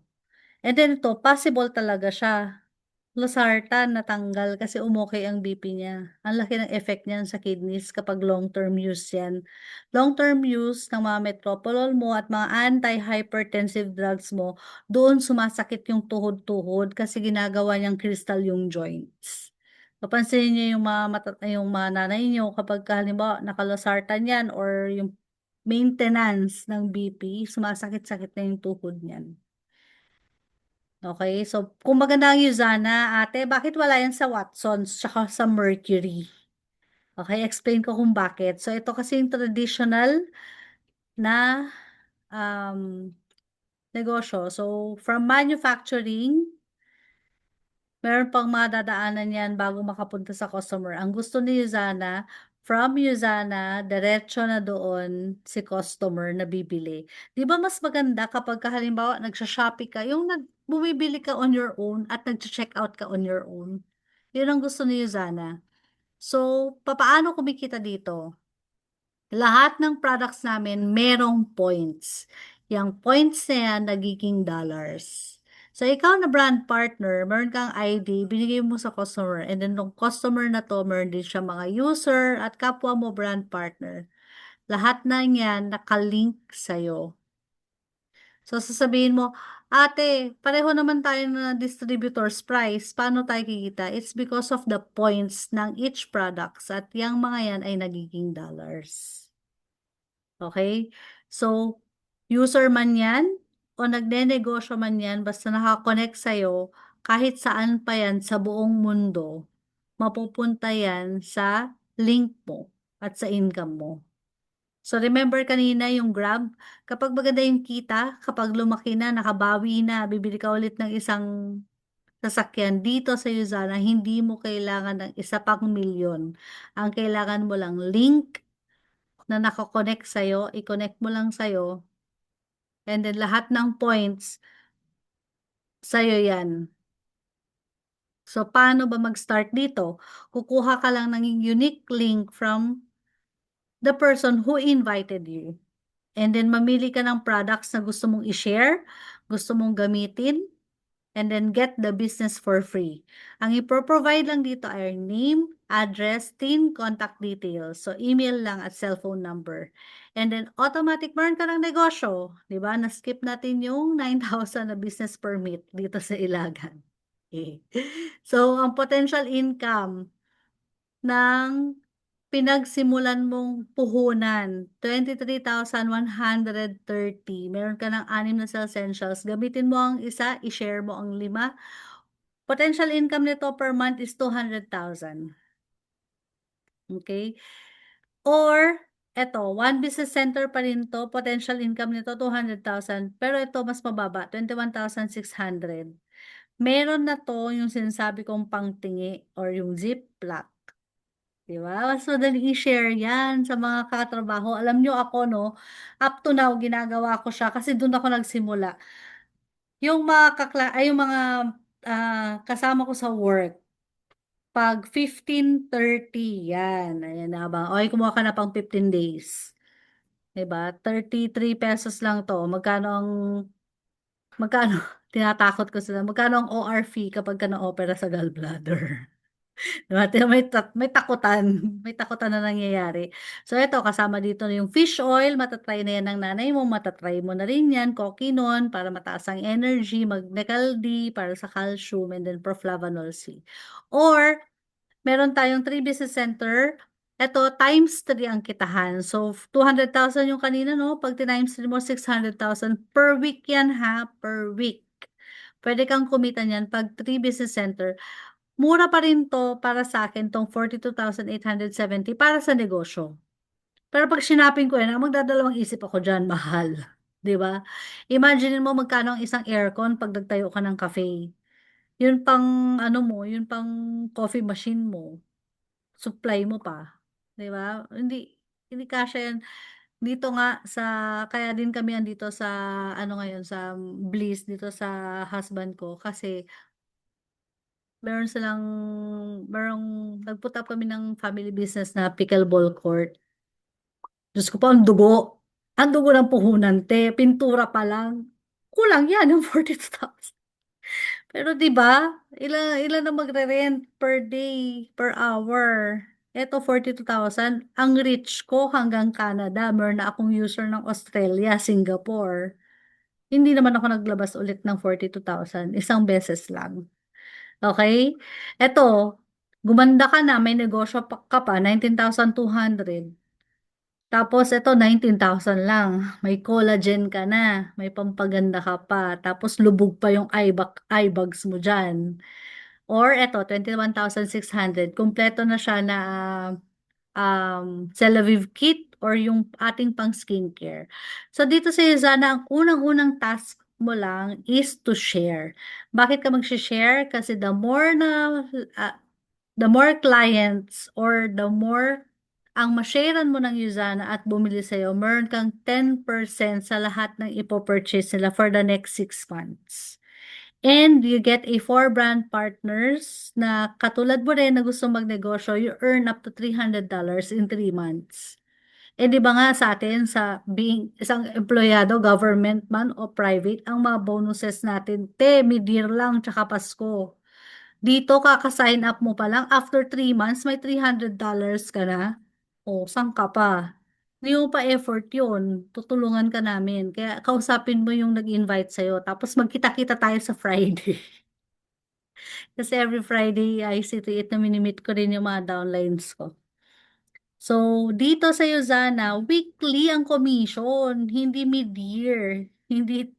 And then ito, possible talaga siya. Losartan natanggal kasi umokey ang BP niya. Ang laki ng effect niyan sa kidneys kapag long-term use 'yan. Long-term use ng mga metoprolol mo at mga anti-hypertensive drugs mo, doon sumasakit yung tuhod-tuhod kasi ginagawa niyang crystal yung joints. Papansinin niyo yung mga nanay niyo kapagka halimbawa naka-losartan 'yan or yung maintenance ng BP, sumasakit-sakit na yung tuhod niyan. Okay, so kung maganda ang Uzana, ate, bakit wala yan sa Watsons tsaka sa Mercury? Okay, explain ko kung bakit. So ito kasi yung traditional na um, negosyo. So from manufacturing, meron pang mga dadaanan yan bago makapunta sa customer. Ang gusto ni Uzana, from Uzana, diretso na doon si customer na bibili. 'Di ba mas maganda kapag halimbawa nagsha-Shopee ka, yung bumibili ka on your own at nagche-checkout ka on your own. 'Yun ang gusto ni Uzana. So, papaano kumikita dito? Lahat ng products namin merong points. Yang points na yan nagiging dollars. So, ikaw na brand partner, meron kang ID, binigay mo sa customer, and then ng customer na to, meron din siya mga user at kapwa mo brand partner. Lahat na yan nakalink sa'yo. So, sasabihin mo, ate, pareho naman tayo na distributor's price. Paano tayo kikita? It's because of the points ng each products at yung mga yan ay nagiging dollars. Okay? So, user man yan o nagnenegosyo man yan, basta nakakonect sa'yo, kahit saan pa yan sa buong mundo, mapupunta yan sa link mo at sa income mo. So, remember kanina yung Grab, kapag maganda yung kita, kapag lumaki na, nakabawi na, bibili ka ulit ng isang sasakyan dito sa Uzana, hindi mo kailangan ng isa pang milyon. Ang kailangan mo lang link na nako-connect sa'yo, i-connect mo lang sa'yo, and then lahat ng points sa'yo yan. So, paano ba mag-start dito? Kukuha ka lang ng unique link from the person who invited you. And then mamili ka ng products na gusto mong i-share, gusto mong gamitin, and then get the business for free. Ang ipro-provide lang dito ay name, address, TIN, contact details. So, email lang at cellphone number. And then, automatic meron ka ng negosyo. Di ba? Na-skip natin yung 9,000 na business permit dito sa Ilagan. Okay. So, ang potential income ng pinagsimulan mong puhunan, 23,130. Meron ka ng 6 na essentials. Gamitin mo ang isa, i-share mo ang 5. Potential income nito per month is 200,000. Okay? Or, eto, one business center pa rin to, potential income nito 200,000. Pero ito mas mababa, 21,600. Meron na to yung sinasabi kong pangtingi or yung Ziploc. 'Di ba? Mas madaling i-share 'yan sa mga katrabaho. Alam niyo ako 'no, up to now ginagawa ko siya kasi dun ako nagsimula. Yung mga yung mga, kasama ko sa work, 'pag 15:30 'yan, ayan na ba, "Okey kumuha ka na pang 15 days." 'Di ba, ₱33 lang 'to, magkano tinatakot ko sila, magkano ang OR fee kapagka na-opera sa gallbladder? 'Di ba, may takutan, may takutan na nangyayari. So eto kasama dito na yung fish oil, mata-try na 'yan ng nanay mo, mata-try mo na rin 'yan, Kokinon para mataas ang energy, Magnecal D para sa calcium, and then Proflavanol C. Or meron tayong 3 business center, eto times 3 ang kitahan. So 200,000 yung kanina 'no, 'pag tinimes 3 mo 600,000 per week 'yan ha, per week. Puwede kang kumita niyan 'pag 3 business center. Mura pa rin 'to para sa'kin 'tong 42,870 para sa negosyo. Pero 'pag shinoping ko 'yan, ang magdadalawang isip ako diyan, mahal. 'di ba? Imaginin mo magkano ang isang aircon 'pag nagtayo ka ng cafe. Yun pang ano mo, yun pang coffee machine mo, supply mo pa, 'di ba? Hindi kasya yan. Dito nga sa kaya din kami andito sa ano ngayon, sa Bliss dito sa husband ko kasi meron silang merong nag-put up kami ng family business na pickleball court. Diyos ko po ang dugo. Ang dugo ng puhunan, te, pintura pa lang. Kulang yan yung 42,000. Pero 'di ba, ilan ilan ang magre-rent per day, per hour. Eto 42,000. Ang reach ko hanggang Canada, meron na akong user ng Australia, Singapore. Hindi naman ako naglabas ulit ng 42,000, isang beses lang. Okay? Eto, gumanda ka na, may negosyo ka pa, 19,200. Tapos eto 19,000 lang, may collagen ka na, may pampaganda ka pa, tapos lubog pa yung eye bags mo diyan. Or eto 21,600, kumpleto na siya na Celavive kit or yung ating pang skincare. So dito sa Yazana, ang unang-unang task mo lang is to share. Bakit ka mag-share? Kasi ah, the more clients or the more ang ma-sharean mo ng Usana at bumili sa'yo, meron kang 10% sa lahat ng ipo-purchase nila for the next 6 months. And you get a 4 brand partners na katulad mo rin na gusto magnegosyo, you earn up to $300 in 3 months. Eh di ba nga sa atin, sa being isang empleyado, government man o private, ang mga bonuses natin, mid-year lang, tsaka Pasko. Dito kaka-sign up mo pa lang, after 3 months, may $300 ka na. O, saan ka pa? Hindi mo pa effort yun. Tutulungan ka namin. Kaya kausapin mo yung nag-invite sa'yo. Tapos magkita-kita tayo sa Friday. Kasi every Friday, I see to it na minimit ko rin yung mga downlines ko. So, dito sa Yuzana, weekly ang commission, hindi mid-year, hindi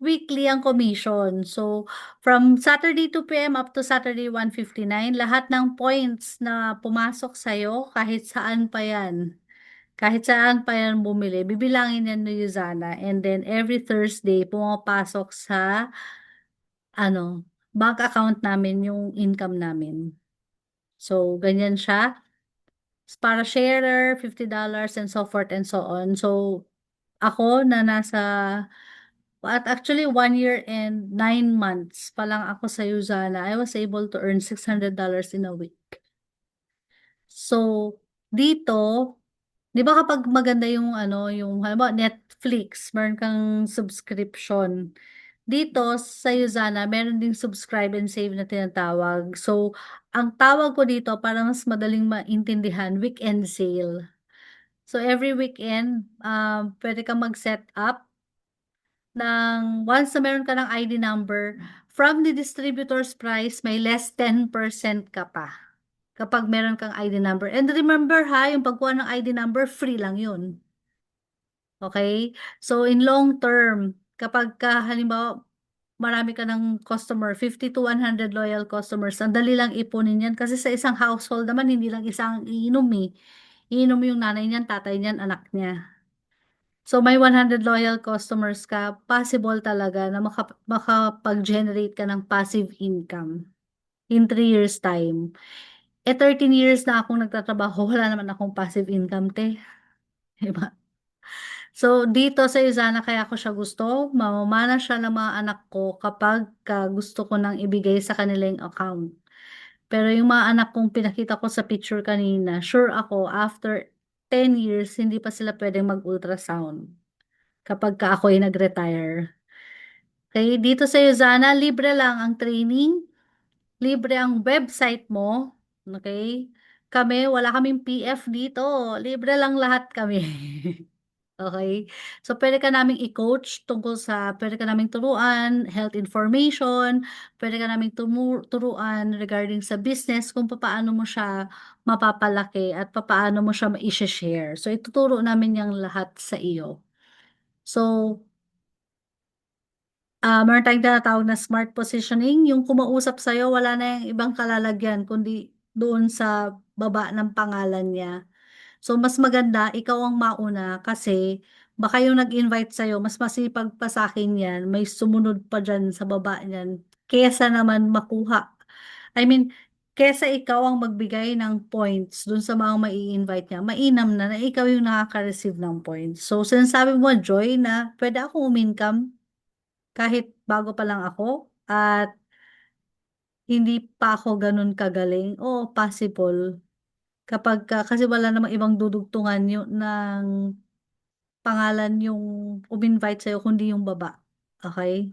weekly ang commission. So, from Saturday 2 p.m. up to Saturday 1:59, lahat ng points na pumasok sa'yo, kahit saan pa yan bumili, bibilangin yan ni Yuzana. And then, every Thursday, pumapasok sa, ano, bank account namin yung income namin. So, ganyan siya. Para sharer, $50 and so forth and so on. So, ako na at actually 1 year and 9 months pa lang ako sa Usana, I was able to earn $600 in a week. So, dito, di ba kapag maganda yung ano, yung halimbawa Netflix, meron kang subscription. Dito sa Usana, meron ding subscribe and save na tinatawag. So, ang tawag ko dito para mas madaling maintindihan, weekend sale. So, every weekend, pwede kang mag-set up ng once na meron ka ng ID number, from the distributor's price, may less 10% ka pa kapag meron kang ID number. And remember ha, yung pagkuha ng ID number, free lang yun. Okay? So, in long term, kapag ka, halimbawa, marami ka ng customer, 50 to 100 loyal customers, ang dali lang ipunin yan. Kasi sa isang household naman, hindi lang isang iinom eh. Iinom yung nanay niyan, tatay niyan, anak niya. So, may 100 loyal customers ka, possible talaga na makapag-generate ka ng passive income in 3 years time. 13 years na akong nagtatrabaho, wala naman akong passive income, te. Diba? So, dito sa Izana, kaya ko siya gusto, mamamana siya ng mga anak ko kapag gusto ko nang ibigay sa kanilang account. Pero yung mga anak kong pinakita ko sa picture kanina, sure ako, after 10 years, hindi pa sila pwedeng mag-ultrasound kapag ka ako ay nag-retire. Okay, dito sa Yuzana, libre lang ang training, libre ang website mo, okay? Kami, wala kaming PF dito, libre lang lahat kami. Okay? So, pwede ka naming turuan, health information, pwede ka naming turuan regarding sa business kung paano mo siya mapapalaki at paano mo siya ma-share. So, ituturo namin yung lahat sa iyo. So, meron tayong tinatawag na smart positioning. Yung kumausap sa'yo, wala na yung ibang kalalagyan, kundi doon sa baba ng pangalan niya. So, mas maganda, ikaw ang mauna kasi baka yung nag-invite sa'yo, mas masipag pa sa akin yan, may sumunod pa dyan sa baba niyan, kesa naman makuha. I mean, kesa ikaw ang magbigay ng points dun sa mga mai-invite niya, mainam na ikaw yung nakaka-receive ng points. So, sinasabi mo, Joy, na pwede akong umincome kahit bago pa lang ako at hindi pa ako ganun kagaling. Oo, possible. Kasi wala namang ibang dudugtungan yung, ng pangalan yung um-invite sa'yo, kundi yung baba. Okay?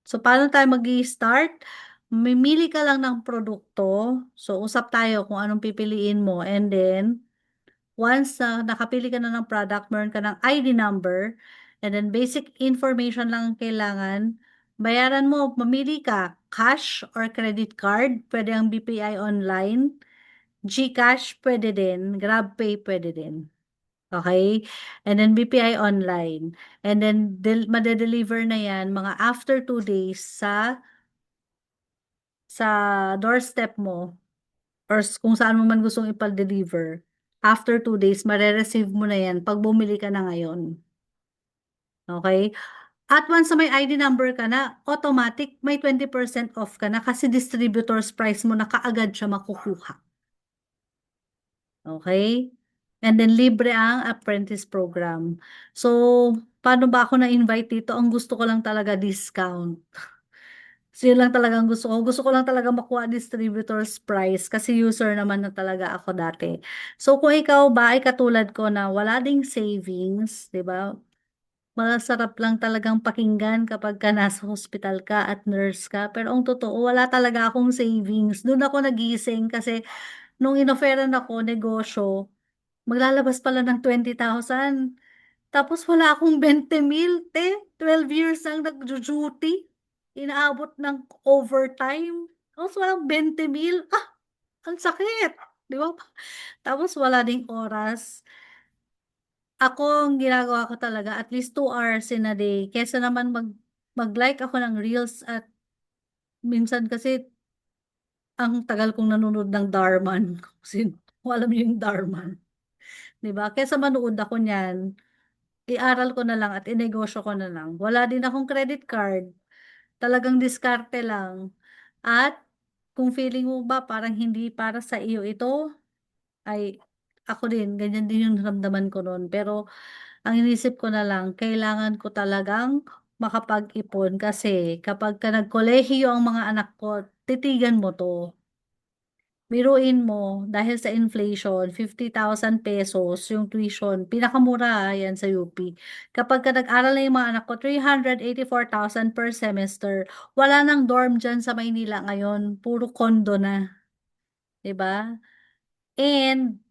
So, paano tayo mag-i-start? Mamili ka lang ng produkto. So, usap tayo kung anong pipiliin mo. And then, once na nakapili ka na ng product, meron ka ng ID number. And then, basic information lang ang kailangan. Bayaran mo, mamili ka, cash or credit card. Pwede ang BPI online. GCash, pwede din. GrabPay, pwede din. Okay? And then BPI online. And then made-deliver na yan mga after 2 days sa doorstep mo or kung saan mo man gustong ipal-deliver. After 2 days, mare-receive mo na yan pag bumili ka na ngayon. Okay? At once na may ID number ka na, automatic may 20% off ka na kasi distributor's price mo na kaagad siya makukuha. Okay? And then libre ang apprentice program. So, paano ba ako na-invite dito? Ang gusto ko lang talaga discount. So, yun lang talaga ang gusto ko. Gusto ko lang talaga makuha distributor's price kasi user naman na talaga ako dati. So, kung ikaw ba ay katulad ko na wala ding savings, di ba? Masarap lang talagang pakinggan kapag ka nasa hospital ka at nurse ka. Pero ang totoo, wala talaga akong savings. Doon ako nagising kasi nung inoferan ako negosyo, maglalabas pala ng 20,000. Tapos wala akong 20,000, 12 years nang nagjo-duty. Inaabot ng overtime. Tapos walang 20,000. Ah, ang sakit. Di ba? Tapos wala ding oras. Ako, ang ginagawa ko talaga, at least 2 hours in a day. Kesa naman mag-like ako ng reels at minsan kasi ang tagal kong nanonood ng Darman. Kung alam niyo yung Darman. 'Di ba? Kaysa manood ako niyan, iaral ko na lang at inegosyo ko na lang. Wala din akong credit card. Talagang diskarte lang. At kung feeling mo ba parang hindi para sa iyo ito, ay ako din, ganyan din yung naramdaman ko noon. Pero ang inisip ko na lang, kailangan ko talagang makapag-ipon kasi kapag ka nagkolehiyo ang mga anak ko, titigan mo to. Biruin mo, dahil sa inflation, 50,000 pesos yung tuition. Pinakamura yan sa UP. Kapag ka nag-aral na yung mga anak ko, 384,000 per semester. Wala nang dorm dyan sa Maynila ngayon. Puro condo na. 'Di ba? And,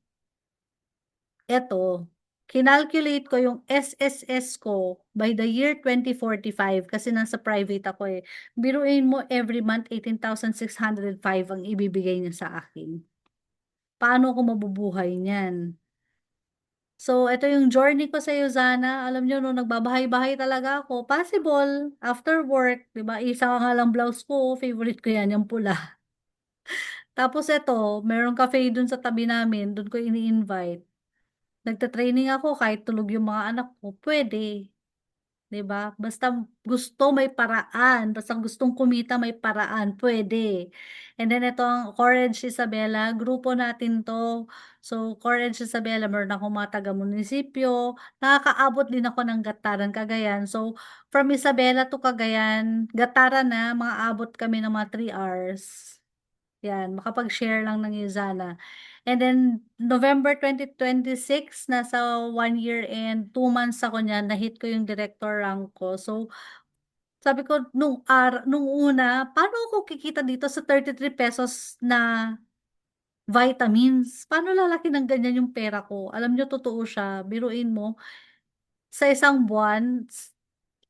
eto, kinalculate ko yung SSS ko by the year 2045 kasi nasa private ako eh. Biruin mo every month 18,605 ang ibibigay niya sa akin. Paano ako mabubuhay niyan? So, ito yung journey ko sa Yuzana. Alam niyo, nung nagbabahay-bahay talaga ako, possible, after work, di ba? Isa nga lang blouse ko, favorite ko yan, yung pula. Tapos ito, meron cafe dun sa tabi namin, dun ko ini-invite. Nagta-training ako, kahit tulog yung mga anak ko, pwede. 'Di ba? Basta gusto may paraan, basta gustong kumita may paraan, pwede. And then ito ang Courage Isabela, grupo natin 'to. So, Courage Isabela, meron akong mga taga-munisipyo, nakakaabot din ako ng Gataran, Cagayan. So, from Isabela to Cagayan, Gataran na, maaabot kami ng mga 3 hours. Yan, makapag-share lang ng Yuzana. And then, November 2026, nasa 1 year and 2 months ako niyan, na-hit ko yung director rank ko. So, sabi ko, nung una, paano ako kikita dito sa 33 pesos na vitamins? Paano lalaki ng ganyan yung pera ko? Alam nyo, totoo siya. Biruin mo, sa isang buwan,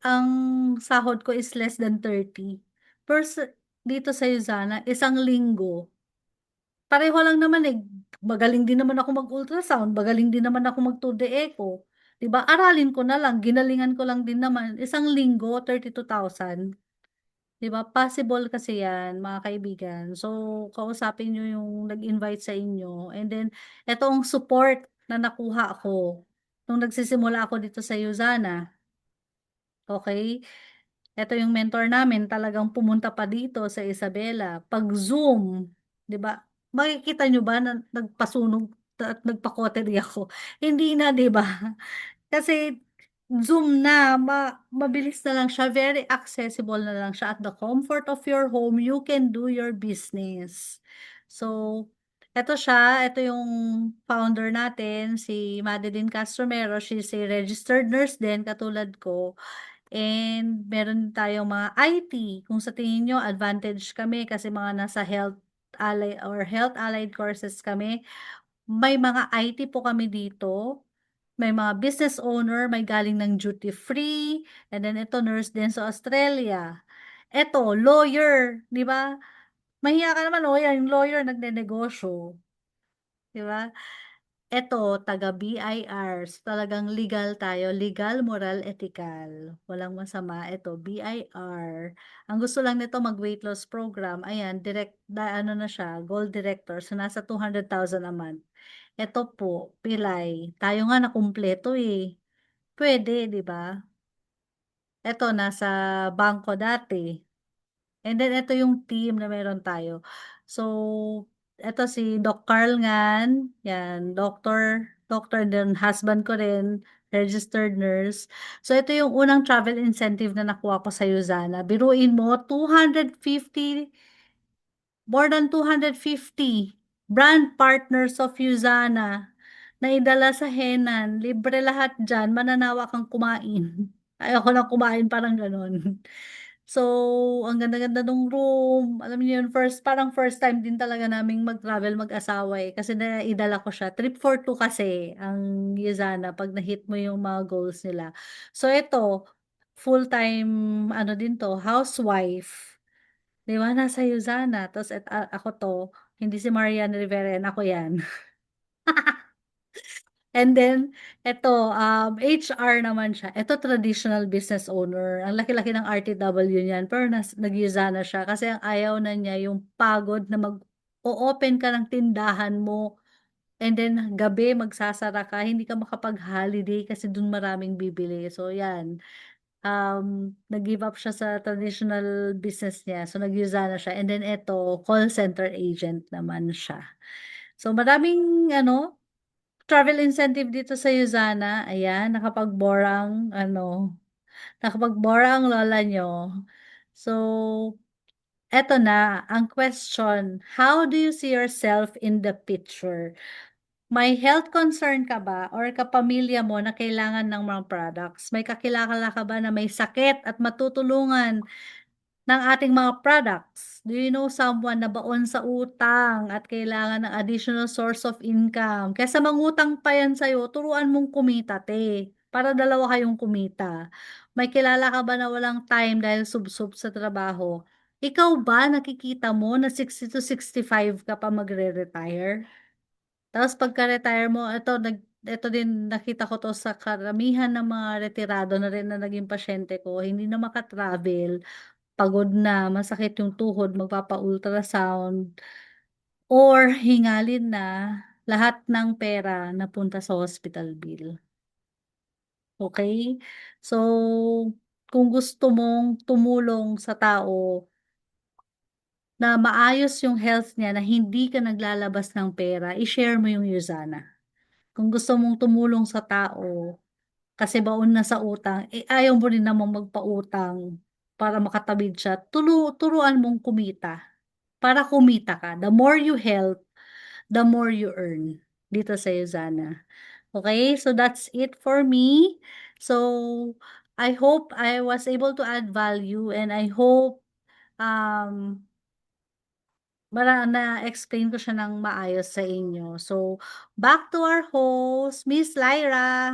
ang sahod ko is less than 30. Pero dito sa Yuzana, isang linggo, pareho lang naman eh. Magaling din naman ako mag-ultrasound, magaling din naman ako mag-2D echo. 'Di ba? Aralin ko na lang, ginalingan ko lang din naman. Isang linggo, 32,000. 'Di ba? Possible kasi 'yan, mga kaibigan. So, kausapin niyo yung nag-invite sa inyo. And then, etong support. na nakuha ko nung nagsisimula ako dito sa Usana. Okay? Ito yung mentor namin talagang pumunta pa dito sa Isabela. Pag Zoom, 'di ba? Makikita nyo ba na nagpasunog at nagpakotery ako? Hindi na, 'di ba? Kasi Zoom na, mabilis na lang siya, very accessible na lang siya. At the comfort of your home, you can do your business. So, eto siya, ito yung founder natin, si Madeline Castromero. She's a registered nurse din, katulad ko. And meron tayong mga IT. Kung sa tingin nyo, advantage kami kasi mga nasa health ally or health allied courses kami. May mga IT po kami dito. May mga business owner, may galing ng duty free, and then ito nurse din sa Australia. Ito, lawyer, di ba? Mahiya ka naman, lawyer, yung lawyer nagnenegosyo, di ba? Ito, taga BIR, so talagang legal tayo, legal, moral, ethical. Walang masama. Ito, BIR. Ang gusto lang nito mag-weight loss program, ayan, ano na siya, gold director, so nasa 200,000 a month. Ito po, pilay. Tayo nga nakumpleto eh. Pwede, di ba? Ito, nasa bangko dati. And then, ito yung team na meron tayo. So, ito si Doc Carl Ngan, yan, doctor din, husband ko rin, registered nurse. So, ito yung unang travel incentive na nakuha ko sa Usana. Biruin mo, 250, more than 250 brand partners of Usana na idala sa Henan. Libre lahat dyan. Mananawa kang kumain. Ayoko lang kumain, parang ganun. So, ang ganda-ganda nung room. Alam niyo yun, parang first time din talaga naming mag-travel mag-asawa eh. Kasi naidala ko siya. Trip for two kasi ang Usana pag na-hit mo yung mga goals nila. So, ito, full-time, ano din to, housewife. 'Di ba nasa Usana tapos ako 'to, hindi si Marian Rivera yan, ako yan. And then eto, HR naman siya. Eto traditional business owner. Ang laki-laki ng RTW niyan pero nag-Usana siya kasi ang ayaw na niya yung pagod na mag-o-open ka ng tindahan mo and then gabi magsasara ka, hindi ka makapag-holiday kasi dun maraming bibili. So yan, nag-give up siya sa traditional business niya. So, nag-Usana siya. And then, eto, call center agent naman siya. So, maraming, travel incentive dito sa Usana. Ayan, nakapag-bora ang lola nyo. So, eto na, ang question, how do you see yourself in the picture? May health concern ka ba or kapamilya mo na kailangan ng mga products? May kakilala ka ba na may sakit at matutulungan ng ating mga products? Do you know someone na baon sa utang at kailangan ng additional source of income? Kaysa mangutang pa yan sa'yo, turuan mong kumita, te. Para dalawa kayong kumita. May kilala ka ba na walang time dahil sub-sub sa trabaho? Ikaw ba nakikita mo na 60 to 65 ka pa magre-retire? Tapos pagka-retire mo, ito din nakita ko 'to sa karamihan ng mga retirado na rin na naging pasyente ko, hindi na maka-travel, pagod na, masakit yung tuhod, magpapa-ultrasound, or hingalin na, lahat ng pera napunta sa hospital bill. Okay? So, kung gusto mong tumulong sa tao na maayos yung health niya na hindi ka naglalabas ng pera, i-share mo yung Usana. Kung gusto mong tumulong sa tao, kasi baon na sa utang, eh ayaw mo rin namang magpautang para makatawid siya, turuan mong kumita, para kumita ka. The more you help, the more you earn dito sa Usana. Okay, so that's it for me. So, I hope I was able to add value and I hope um na-explain ko siya ng maayos sa inyo. So, back to our host, Miss Lyra.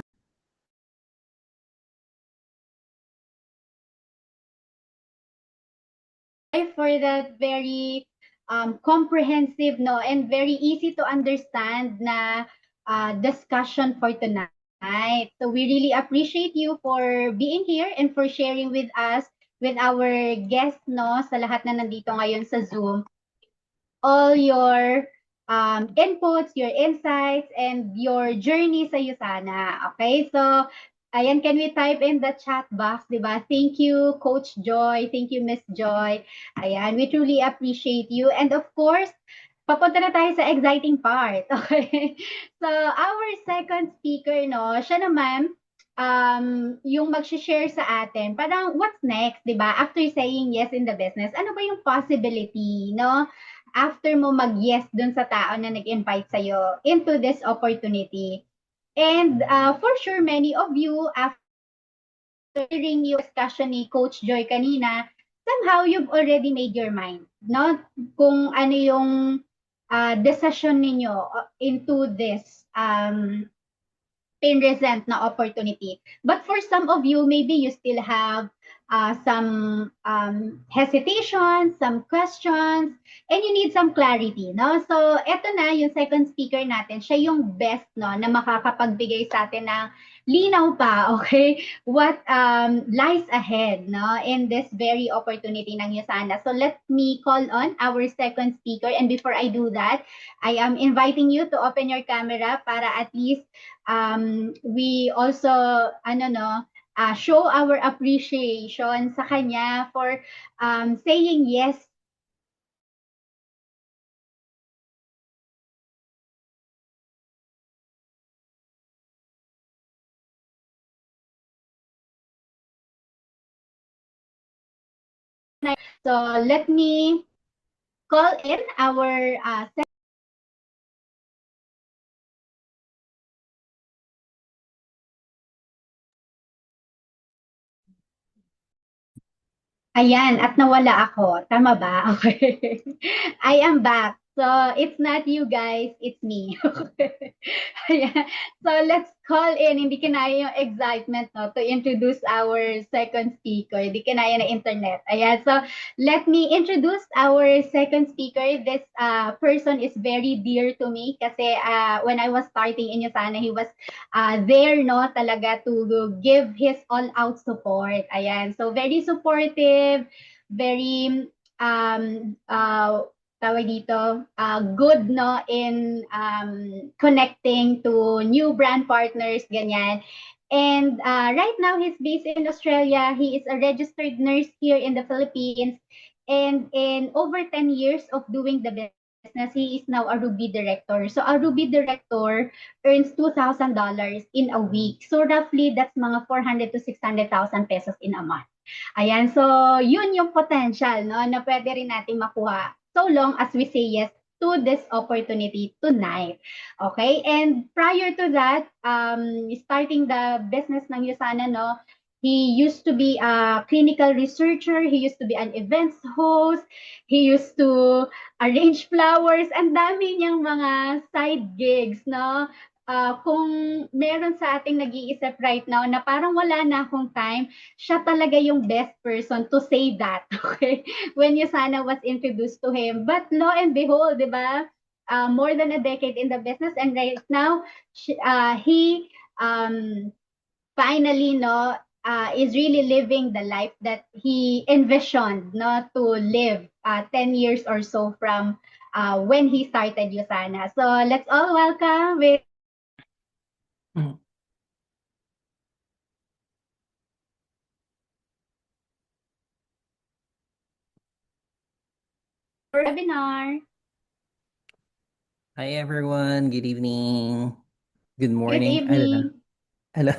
For that very comprehensive no and very easy to understand na discussion for tonight. So we really appreciate you for being here and for sharing with us, with our guests no, sa lahat na nandito ngayon sa Zoom, all your inputs, your insights, and your journey sa USANA. Okay? So, ayan, can we type in the chat box, di ba? Thank you, Coach Joy. Thank you, Miss Joy. Ayan, we truly appreciate you. And of course, papunta na tayo sa exciting part. Okay? So, our second speaker, no, siya naman, yung mag-share sa atin, parang what's next, di ba? After saying yes in the business, ano ba yung possibility, no? After mo mag-yes dun sa tao na nag-invite sa'yo into this opportunity. And for sure, many of you, after hearing yung discussion ni Coach Joy kanina, somehow you've already made your mind, no? Kung ano yung decision ninyo into this present na opportunity. But for some of you, maybe you still have some hesitation, some questions, and you need some clarity, no? So, eto na, yung second speaker natin, siya yung best, no, na makakapagbigay sa atin ng linaw pa, okay? What lies ahead, no, in this very opportunity ng Yusana. So, let me call on our second speaker. And before I do that, I am inviting you to open your camera para at least we also ano no show our appreciation sa kanya for saying yes. So let me call in our ayan, at nawala ako. Tama ba? Okay. I am back. So, it's not you guys, it's me. Okay. Ayan. So, let's call in. Hindi kinaya yung excitement, no, to introduce our second speaker. Hindi kinaya na internet. Ayan. So, let me introduce our second speaker. This person is very dear to me kasi when I was starting in Yusana, he was there, no, talaga to give his all-out support. Ayan. So, very supportive, very, tawag dito, good, no, in connecting to new brand partners, ganyan. And right now, he's based in Australia. He is a registered nurse here in the Philippines. And in over 10 years of doing the business, he is now a Ruby director. So a Ruby director earns $2,000 in a week. So roughly, that's mga 400 to 600,000 pesos in a month. Ayan, so yun yung potential, no, na pwede rin natin makuha so long as we say yes to this opportunity tonight. Okay? And prior to that, starting the business ng Yusana, no, he used to be a clinical researcher, he used to be an events host, he used to arrange flowers, and dami niyang mga side gigs, no? Kung meron sa ating nag-iisip right now na parang wala na akong time, siya talaga yung best person to say that, okay? When Yusana was introduced to him. But lo and behold, di ba? More than a decade in the business, and right now, he finally, no, is really living the life that he envisioned, no, to live 10 years or so from when he started Yusana. So let's all welcome with Mm. our webinar. Hi everyone, good evening, good Good morning. I don't know. evening. Hello.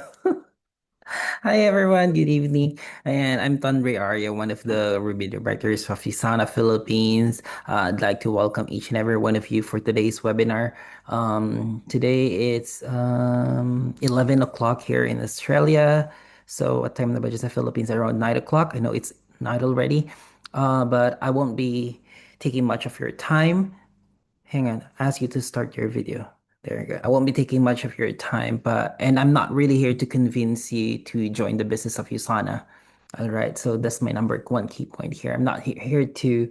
Hi everyone, good evening. And I'm Tonre Arya, one of the Ruby directors of Isana Philippines. I'd like to welcome each and every one of you for today's webinar. Today it's 11 o'clock here in Australia. So what time na ba dyan sa Philippines? Around 9 o'clock. I know it's night already, but I won't be taking much of your time. Hang on, ask you to start your video. There you go. I won't be taking much of your time, and I'm not really here to convince you to join the business of Usana. All right, so that's my number one key point here. I'm not here to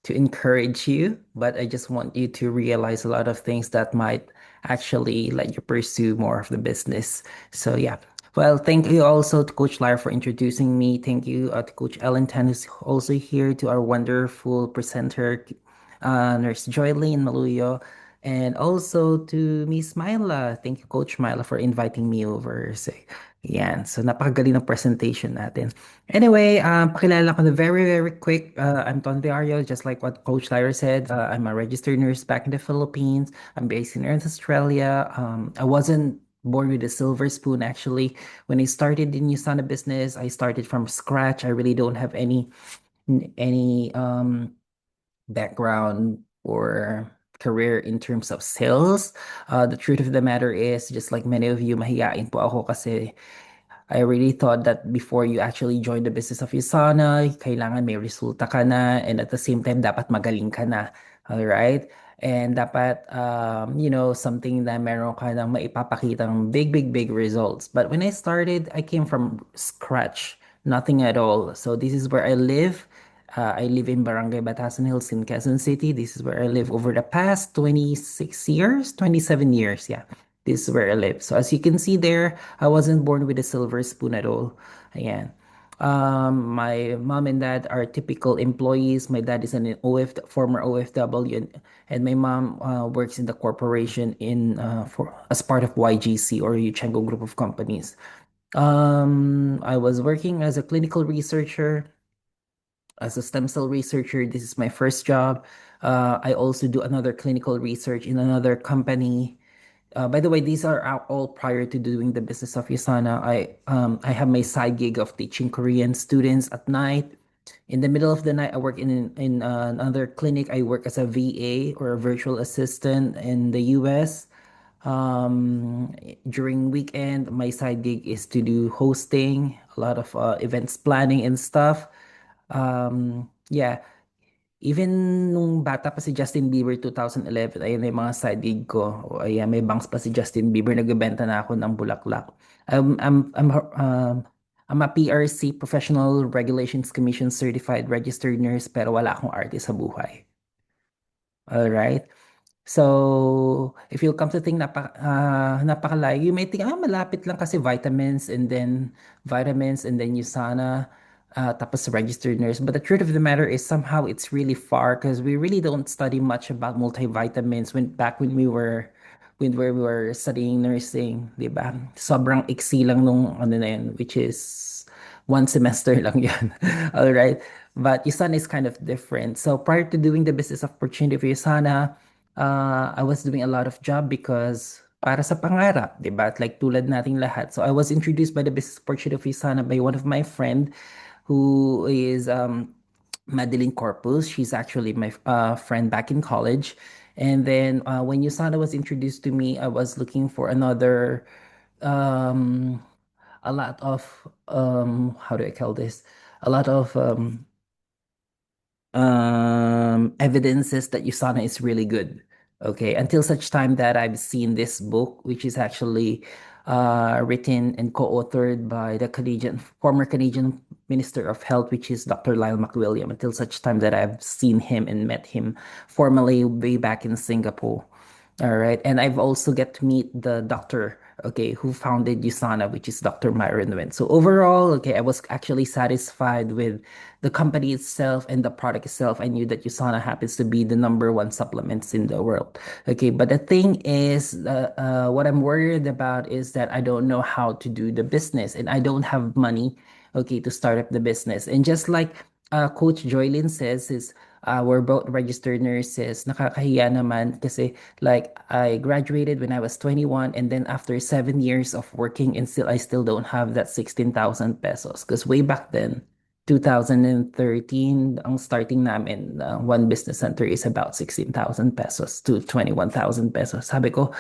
encourage you, but I just want you to realize a lot of things that might actually let you pursue more of the business. So yeah. Well, thank you also to Coach Lara for introducing me. Thank you to Coach Ellen Tan, who's also here, to our wonderful presenter, Nurse Joylene Maluyo, and also to Miss Myla. Thank you, Coach Myla, for inviting me over. So, yan. So, napakagaling ng presentation natin. Anyway, pakilala ko na very, very quick. I'm Ton Viario, just like what Coach Lyra said. I'm a registered nurse back in the Philippines. I'm based in Earth, Australia. I wasn't born with a silver spoon, actually. When I started in USANA business, I started from scratch. I really don't have any background or career in terms of sales. The truth of the matter is, just like many of you, mahiyain po ako kasi I really thought that before you actually join the business of Usana, kailangan may resulta ka na, and at the same time, dapat magaling ka na. All right? And dapat, something na meron ka ng maipapakitang big, big, big results. But when I started, I came from scratch, nothing at all. So this is where I live. I live in Barangay Batasan Hills in Quezon City. This is where I live over the past 26 years, 27 years. Yeah, this is where I live. So as you can see there, I wasn't born with a silver spoon at all. Ayan. My mom and dad are typical employees. My dad is an former OFW, and my mom works in the corporation for as part of YGC, or Yuchenko Group of Companies. I was working as a clinical researcher, as a stem cell researcher. This is my first job. I also do another clinical research in another company. By the way, these are all prior to doing the business of Yasana. I have my side gig of teaching Korean students at night. In the middle of the night, I work in another clinic. I work as a VA, or a virtual assistant, in the US. During weekend, my side gig is to do hosting, a lot of events planning and stuff. Yeah, even nung bata pa si Justin Bieber 2011, ayun na yung mga side gig ko. O ayan, may bangs pa si Justin Bieber, nagbebenta na ako ng bulaklak. Um, I'm, I'm, um, I'm a PRC, Professional Regulations Commission Certified Registered Nurse, pero wala akong artist sa buhay. Alright? So, if you'll come to think, napakalayo, you may think, malapit lang kasi vitamins, and then USANA, tapos registered nurse. But the truth of the matter is, somehow it's really far, because we really don't study much about multivitamins when we were studying nursing, di ba? Sobrang iksi lang nung ano na yun, which is one semester lang yan. All right. But USANA is kind of different. So prior to doing the business opportunity for USANA, I was doing a lot of job because para sa pangarap, 'di ba? Like tulad nating lahat. So I was introduced by the business opportunity of Isana by one of my friend who is Madeline Corpus. She's actually my friend back in college. And then when Usana was introduced to me, I was looking for um, a lot of how do I call this? A lot of evidences that Usana is really good. Okay, until such time that I've seen this book, which is actually written and co-authored by the former Canadian Minister of Health, which is Dr. Lyle McWilliam. Until such time that I've seen him and met him formally way back in Singapore. All right, and I've also get to meet the doctor, okay, who founded USANA, which is Dr. Myron Nguyen. So overall, okay, I was actually satisfied with the company itself and the product itself. I knew that USANA happens to be the number one supplements in the world. Okay, but the thing is, what I'm worried about is that I don't know how to do the business, and I don't have money, okay, to start up the business. And just like Coach Joylyn says, we're both registered nurses. Nakakahiya naman kasi like I graduated when I was 21, and then after 7 years of working, and I still don't have that 16,000 pesos, because way back then, 2013, ang starting namin, one business center is about 16,000 pesos to 21,000 pesos. Sabi ko,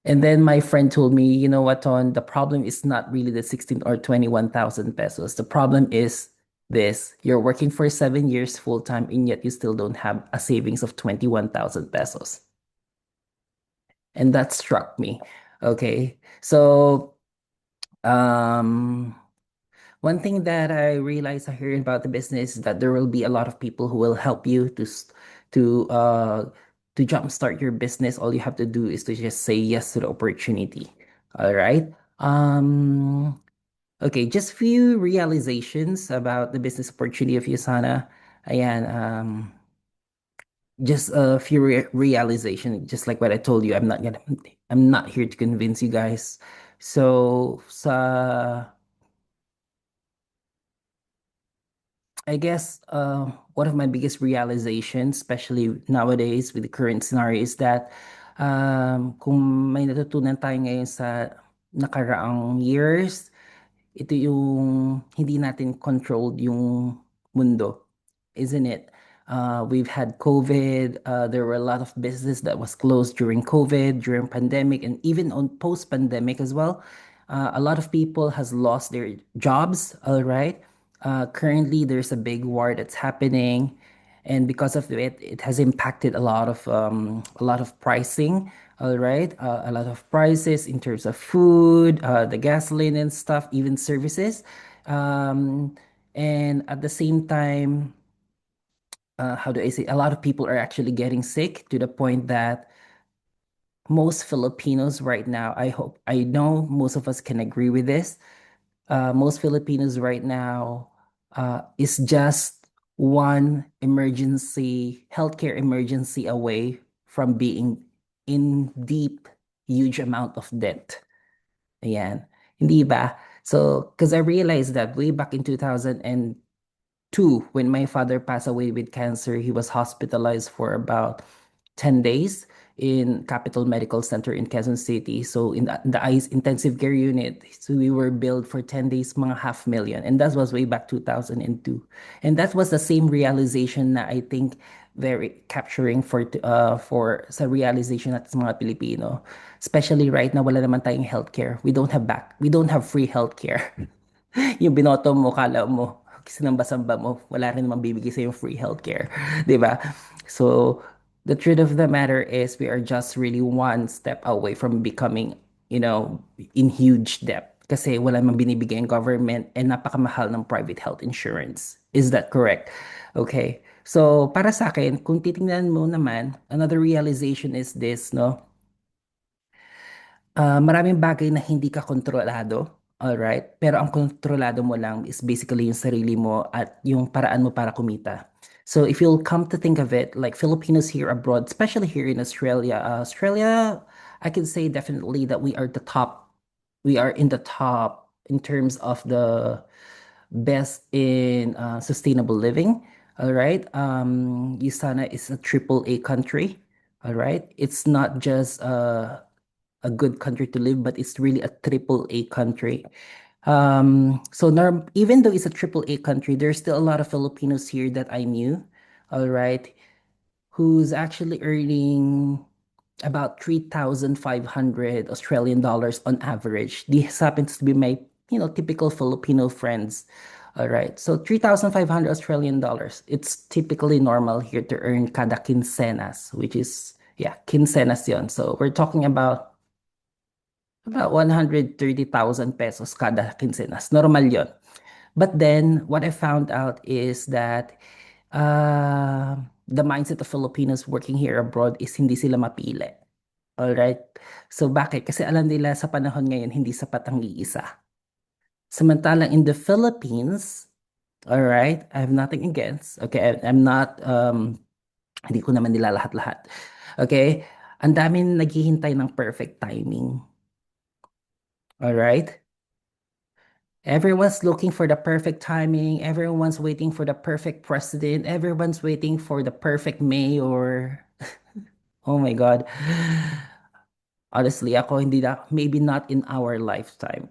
and then my friend told me, you know what, Ton, the problem is not really the 16 or 21,000 pesos. The problem is this: you're working for 7 years full time, and yet you still don't have a savings of 21,000 pesos. And that struck me. Okay. So, um, one thing that I realized I heard about the business is that there will be a lot of people who will help you to uh to jumpstart your business. All you have to do is to just say yes to the opportunity. All right. Okay, just few realizations about the business opportunity of Yasana. Ayan, just a few realization, just like what I told you. I'm not here to convince you guys. So sa I guess one of my biggest realizations, especially nowadays with the current scenario, is that kung may natutunan tayo ngayon sa nakaraang years, ito yung hindi natin controlled yung mundo, isn't it? We've had COVID. There were a lot of business that was closed during COVID, during pandemic, and even on post-pandemic as well. A lot of people has lost their jobs. All right. Currently, there's a big war that's happening, and because of it, it has impacted a lot of pricing. All right, a lot of prices in terms of food, the gasoline and stuff, even services. Um, and at the same time, how do I say? A lot of people are actually getting sick to the point that most Filipinos right now, I know most of us can agree with this. Most Filipinos right now is just one healthcare emergency away from being in deep, huge amount of debt. Ayan. Hindi ba? So, because I realized that way back in 2002, when my father passed away with cancer, he was hospitalized for about 10 days in Capital Medical Center in Quezon City. So in the ICE intensive care unit, so we were billed for 10 days mga 500,000. And that was way back 2002. And that was the same realization na I think very capturing for sa realization natin sa mga Pilipino. Especially right now, wala naman tayong healthcare. We don't have free healthcare. Yung binoto mo, kala mo, sinamba-samba mo, wala rin naman bibigay sa yung free healthcare. 'Di ba? So, the truth of the matter is we are just really one step away from becoming, in huge debt. Kasi wala namang binibigay ang government and napakamahal ng private health insurance. Is that correct? Okay. So, para sa akin, kung titingnan mo naman, another realization is this, no? Maraming bagay na hindi ka kontrolado, alright? Pero ang kontrolado mo lang is basically yung sarili mo at yung paraan mo para kumita. So if you'll come to think of it, like Filipinos here abroad, especially here in Australia, I can say definitely that we are the top. We are in the top in terms of the best in sustainable living. All right. USANA is a triple A country. All right. It's not just a good country to live, but it's really a triple A country. Even though it's a triple A country, there's still a lot of Filipinos here that I knew, all right, who's actually earning about 3,500 Australian dollars on average. This happens to be my, typical Filipino friends. All right. So 3,500 Australian dollars. It's typically normal here to earn kada quincenas, which is, yeah, quincenas yon. So we're talking about 130,000 pesos kada quincenas. Normal yon. But then, what I found out is that the mindset of Filipinos working here abroad is hindi sila mapili. Alright? So, bakit? Kasi alam nila sa panahon ngayon, hindi sapat ang iisa. Samantalang in the Philippines, alright, I have nothing against. Okay, I'm not, hindi ko naman nila lahat-lahat. Okay? Ang daming naghihintay ng perfect timing. Alright? Everyone's looking for the perfect timing. Everyone's waiting for the perfect president. Everyone's waiting for the perfect mayor. Oh my God. Honestly, ako hindi na, maybe not in our lifetime.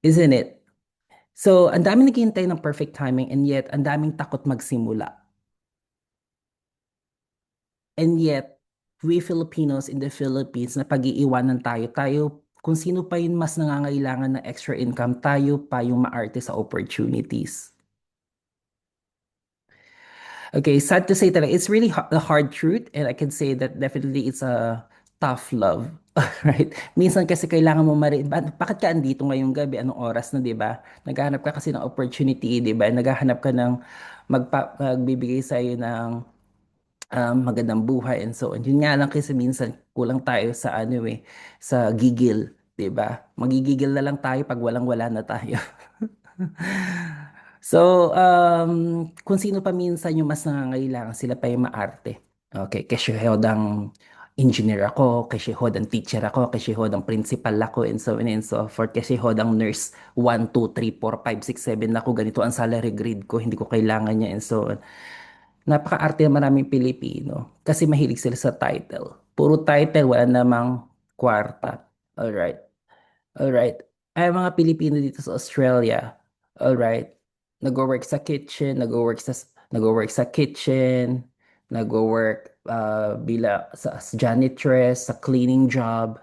Isn't it? So, ang daming naghihintay ng perfect timing and yet, ang daming takot magsimula. And yet, we Filipinos in the Philippines, na pag-iiwanan tayo, kung sino pa yung mas nangangailangan ng extra income, tayo pa yung maarte sa opportunities. Okay, sad to say talaga, it's really the hard truth and I can say that definitely it's a tough love. Right? Minsan kasi kailangan mo bakit ka andito ngayong gabi? Anong oras na, 'di ba? Naghahanap ka kasi ng opportunity, 'di ba? Naghahanap ka ng magbibigay sa iyo ng magandang buhay and so on. Yun nga lang kasi minsan kulang tayo sa sa gigil, 'di ba? Magigigil na lang tayo pag walang-wala na tayo. So, kung sino pa minsan yung mas nangangailangan, sila pa yung maarte. Okay, kasi hodang engineer ako, kasi hodang teacher ako, kasi hodang principal ako, and so on and so forth. Kasi hodang nurse 1, 2, 3, 4, 5, 6, 7 ako, ganito ang salary grade ko, hindi ko kailangan niya, and so on. Napaka-arte ng maraming Pilipino kasi mahilig sila sa title. Puro title, wala namang kwarta. Alright. Alright. Ay, mga Pilipino dito sa Australia, alright, nag-work sa kitchen, nag-work sa kitchen, nag-work as janitress, sa cleaning job,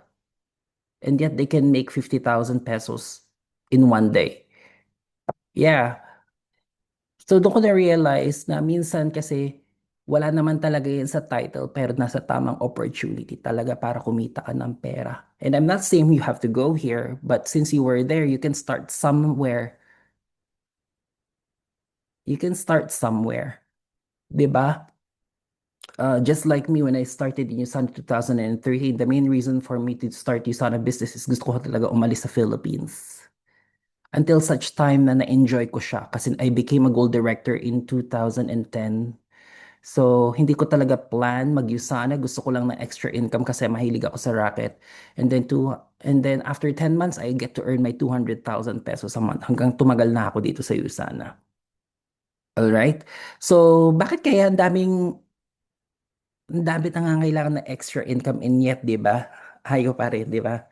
and yet they can make 50,000 pesos in one day. Yeah. So doon ko na-realize na minsan kasi wala naman talaga yan sa title pero nasa tamang opportunity talaga para kumita ka ng pera. And I'm not saying you have to go here, but since you were there, you can start somewhere. You can start somewhere. 'Di ba? Just like me when I started in USANA 2003, the main reason for me to start USANA business is gusto ko talaga umalis sa Philippines. Until such time na na-enjoy ko siya kasi I became a gold director in 2010. So, hindi ko talaga plan mag-USANA. Gusto ko lang ng extra income kasi mahilig ako sa racket. And then after 10 months, I get to earn my 200,000 pesos a month hanggang tumagal na ako dito sa USANA. Alright? So, bakit kaya ang dami nangangailangan ng extra income and yet, 'di ba? Ayaw pa rin, 'di ba?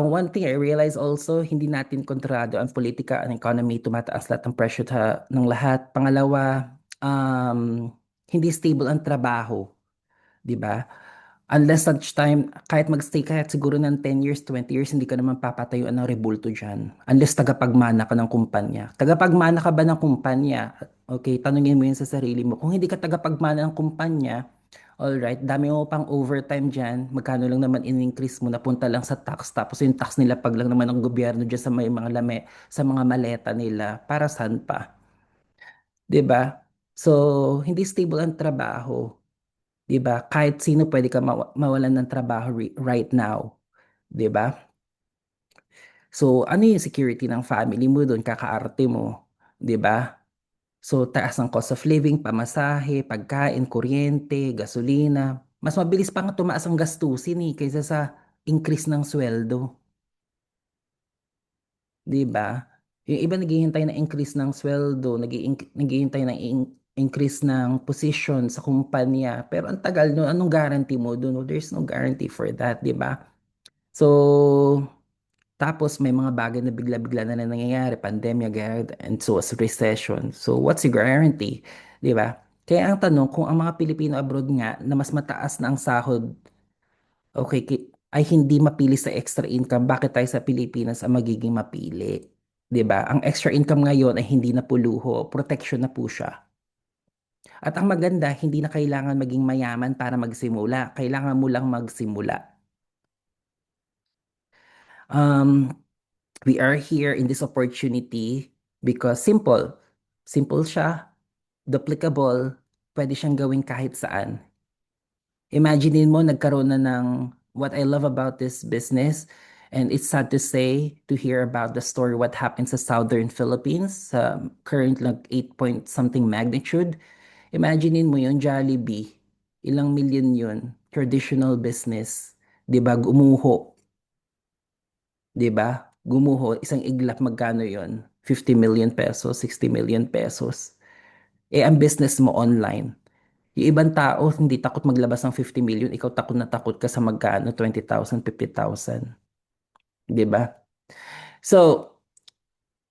One thing I realize also, hindi natin kontrolado ang politika, ang economy, tumataas lahat ng presyo ng lahat. Pangalawa, hindi stable ang trabaho, 'di ba? Unless such time, kahit magstay ka siguro ng 10 years, 20 years, hindi ka naman papatayuan ng rebulto dyan. Unless tagapagmana ka ng kumpanya. Tagapagmana ka ba ng kumpanya? Okay, tanungin mo yun sa sarili mo. Kung hindi ka tagapagmana ng kumpanya, alright, dami mo pang overtime dyan, magkano lang naman in-increase mo, napunta lang sa tax, tapos yung tax nila pag lang naman ng gobyerno dyan sa may mga sa mga maleta nila, para saan pa? 'Di ba? So, hindi stable ang trabaho. 'Di ba? Kahit sino pwede ka mawalan ng trabaho right now, 'di ba? So, ano yung security ng family mo doon, kakaarte mo, 'di ba? So, taas ng cost of living, pamasahe, pagkain, kuryente, gasolina. Mas mabilis pa nga tumaas ang gastusin kaysa sa increase ng sweldo, 'di ba? Yung iba naghihintay na increase ng sweldo, naghihintay ng increase ng position sa kumpanya. Pero ang tagal no, anong guarantee mo doon? There's no guarantee for that, 'di ba? So, tapos may mga bagay na bigla-bigla na nangyayari, pandemya, ganyan, and so as recession. So, what's your guarantee? 'Di ba? Kaya ang tanong, kung ang mga Pilipino abroad nga na mas mataas na ang sahod, okay, ay hindi mapili sa extra income, bakit tayo sa Pilipinas ang magiging mapili? 'Di ba? Ang extra income ngayon ay hindi na po luho, protection na po siya. At ang maganda, hindi na kailangan maging mayaman para magsimula. Kailangan mo lang magsimula. Um, we are here in this opportunity because simple. Simple siya, duplicable, pwede siyang gawin kahit saan. Imaginein mo, nagkaroon na ng what I love about this business, and it's sad to say, to hear about the story, what happened sa Southern Philippines, sa current like 8 point something magnitude. Imaginein mo yun, Jollibee, ilang million yun, traditional business, di ba, gumuho, 'di ba? Gumuho, isang iglap magkano 'yon? 50 million pesos, 60 million pesos. Eh ang business mo online. Yung ibang tao hindi takot maglabas ng 50 million, ikaw takot na takot ka sa magkano, 20,000, 50,000, 'di ba? So,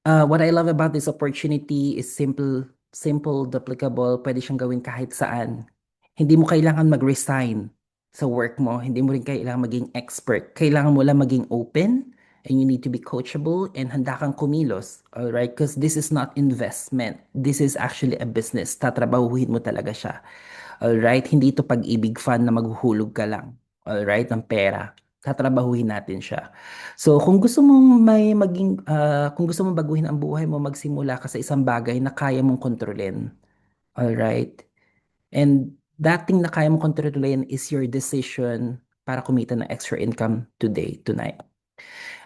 what I love about this opportunity is simple, duplicable, pwede siyang gawin kahit saan. Hindi mo kailangan mag-resign sa work mo, hindi mo rin kailangan maging expert. Kailangan mo lang maging open, and you need to be coachable and handa kang kumilos. Alright? Because this is not investment. This is actually a business. Tatrabahuhin mo talaga siya. Alright? Hindi ito pag-ibig fund na maghuhulog ka lang. Alright? Ng pera. Tatrabahuhin natin siya. So, kung gusto mong baguhin ang buhay mo, magsimula ka sa isang bagay na kaya mong kontrolin. Alright? And that thing na kaya mong kontrolin is your decision para kumita ng extra income today, tonight.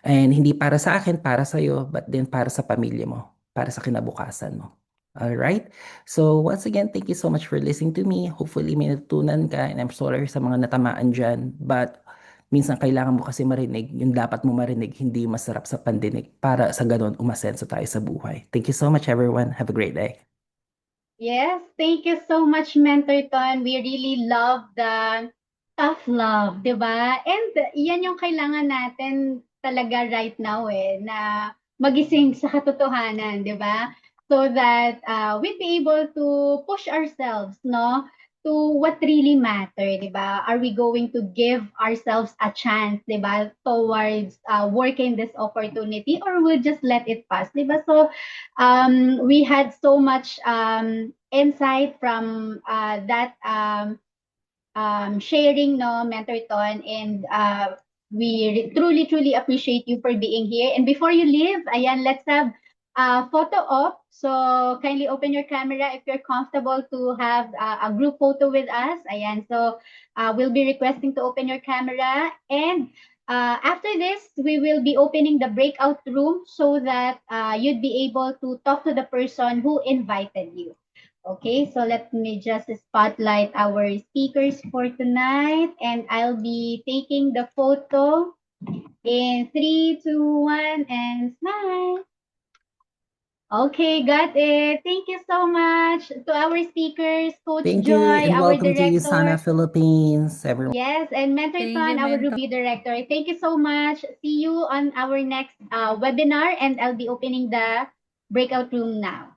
And hindi para sa akin, para sa'yo, but then para sa pamilya mo. para sa kinabukasan mo. All right? So once again, thank you so much for listening to me. Hopefully may natutunan ka and I'm sorry sa mga natamaan dyan. But minsan kailangan mo kasi marinig yung dapat mo marinig, hindi yung masarap sa pandinig para sa ganun umasenso tayo sa buhay. Thank you so much everyone. Have a great day. Yes, thank you so much, Mentor Ton. We really love the tough love, di ba? And yan yung kailangan natin talaga right now na magising sa katotohanan, di ba? So that we'd be able to push ourselves, no? To what really matter, di ba? Are we going to give ourselves a chance, di ba? Towards working this opportunity or we'll just let it pass, di ba? So, we had so much insight from that sharing, no, Mentor Ton, and we truly, truly appreciate you for being here. And before you leave, ayan, let's have a photo op. So kindly open your camera if you're comfortable to have a group photo with us. Ayan, so we'll be requesting to open your camera. And after this, we will be opening the breakout room so that you'd be able to talk to the person who invited you. Okay, so let me just spotlight our speakers for tonight, and I'll be taking the photo in 3, 2, 1, and smile. Okay, got it. Thank you so much to our speakers, Coach Thank you Joy, and our welcome to USANA director. Philippines, everyone. Yes, and Mentor Thank Ton, you, our Mentor. Ruby director. Thank you so much. See you on our next webinar, and I'll be opening the breakout room now.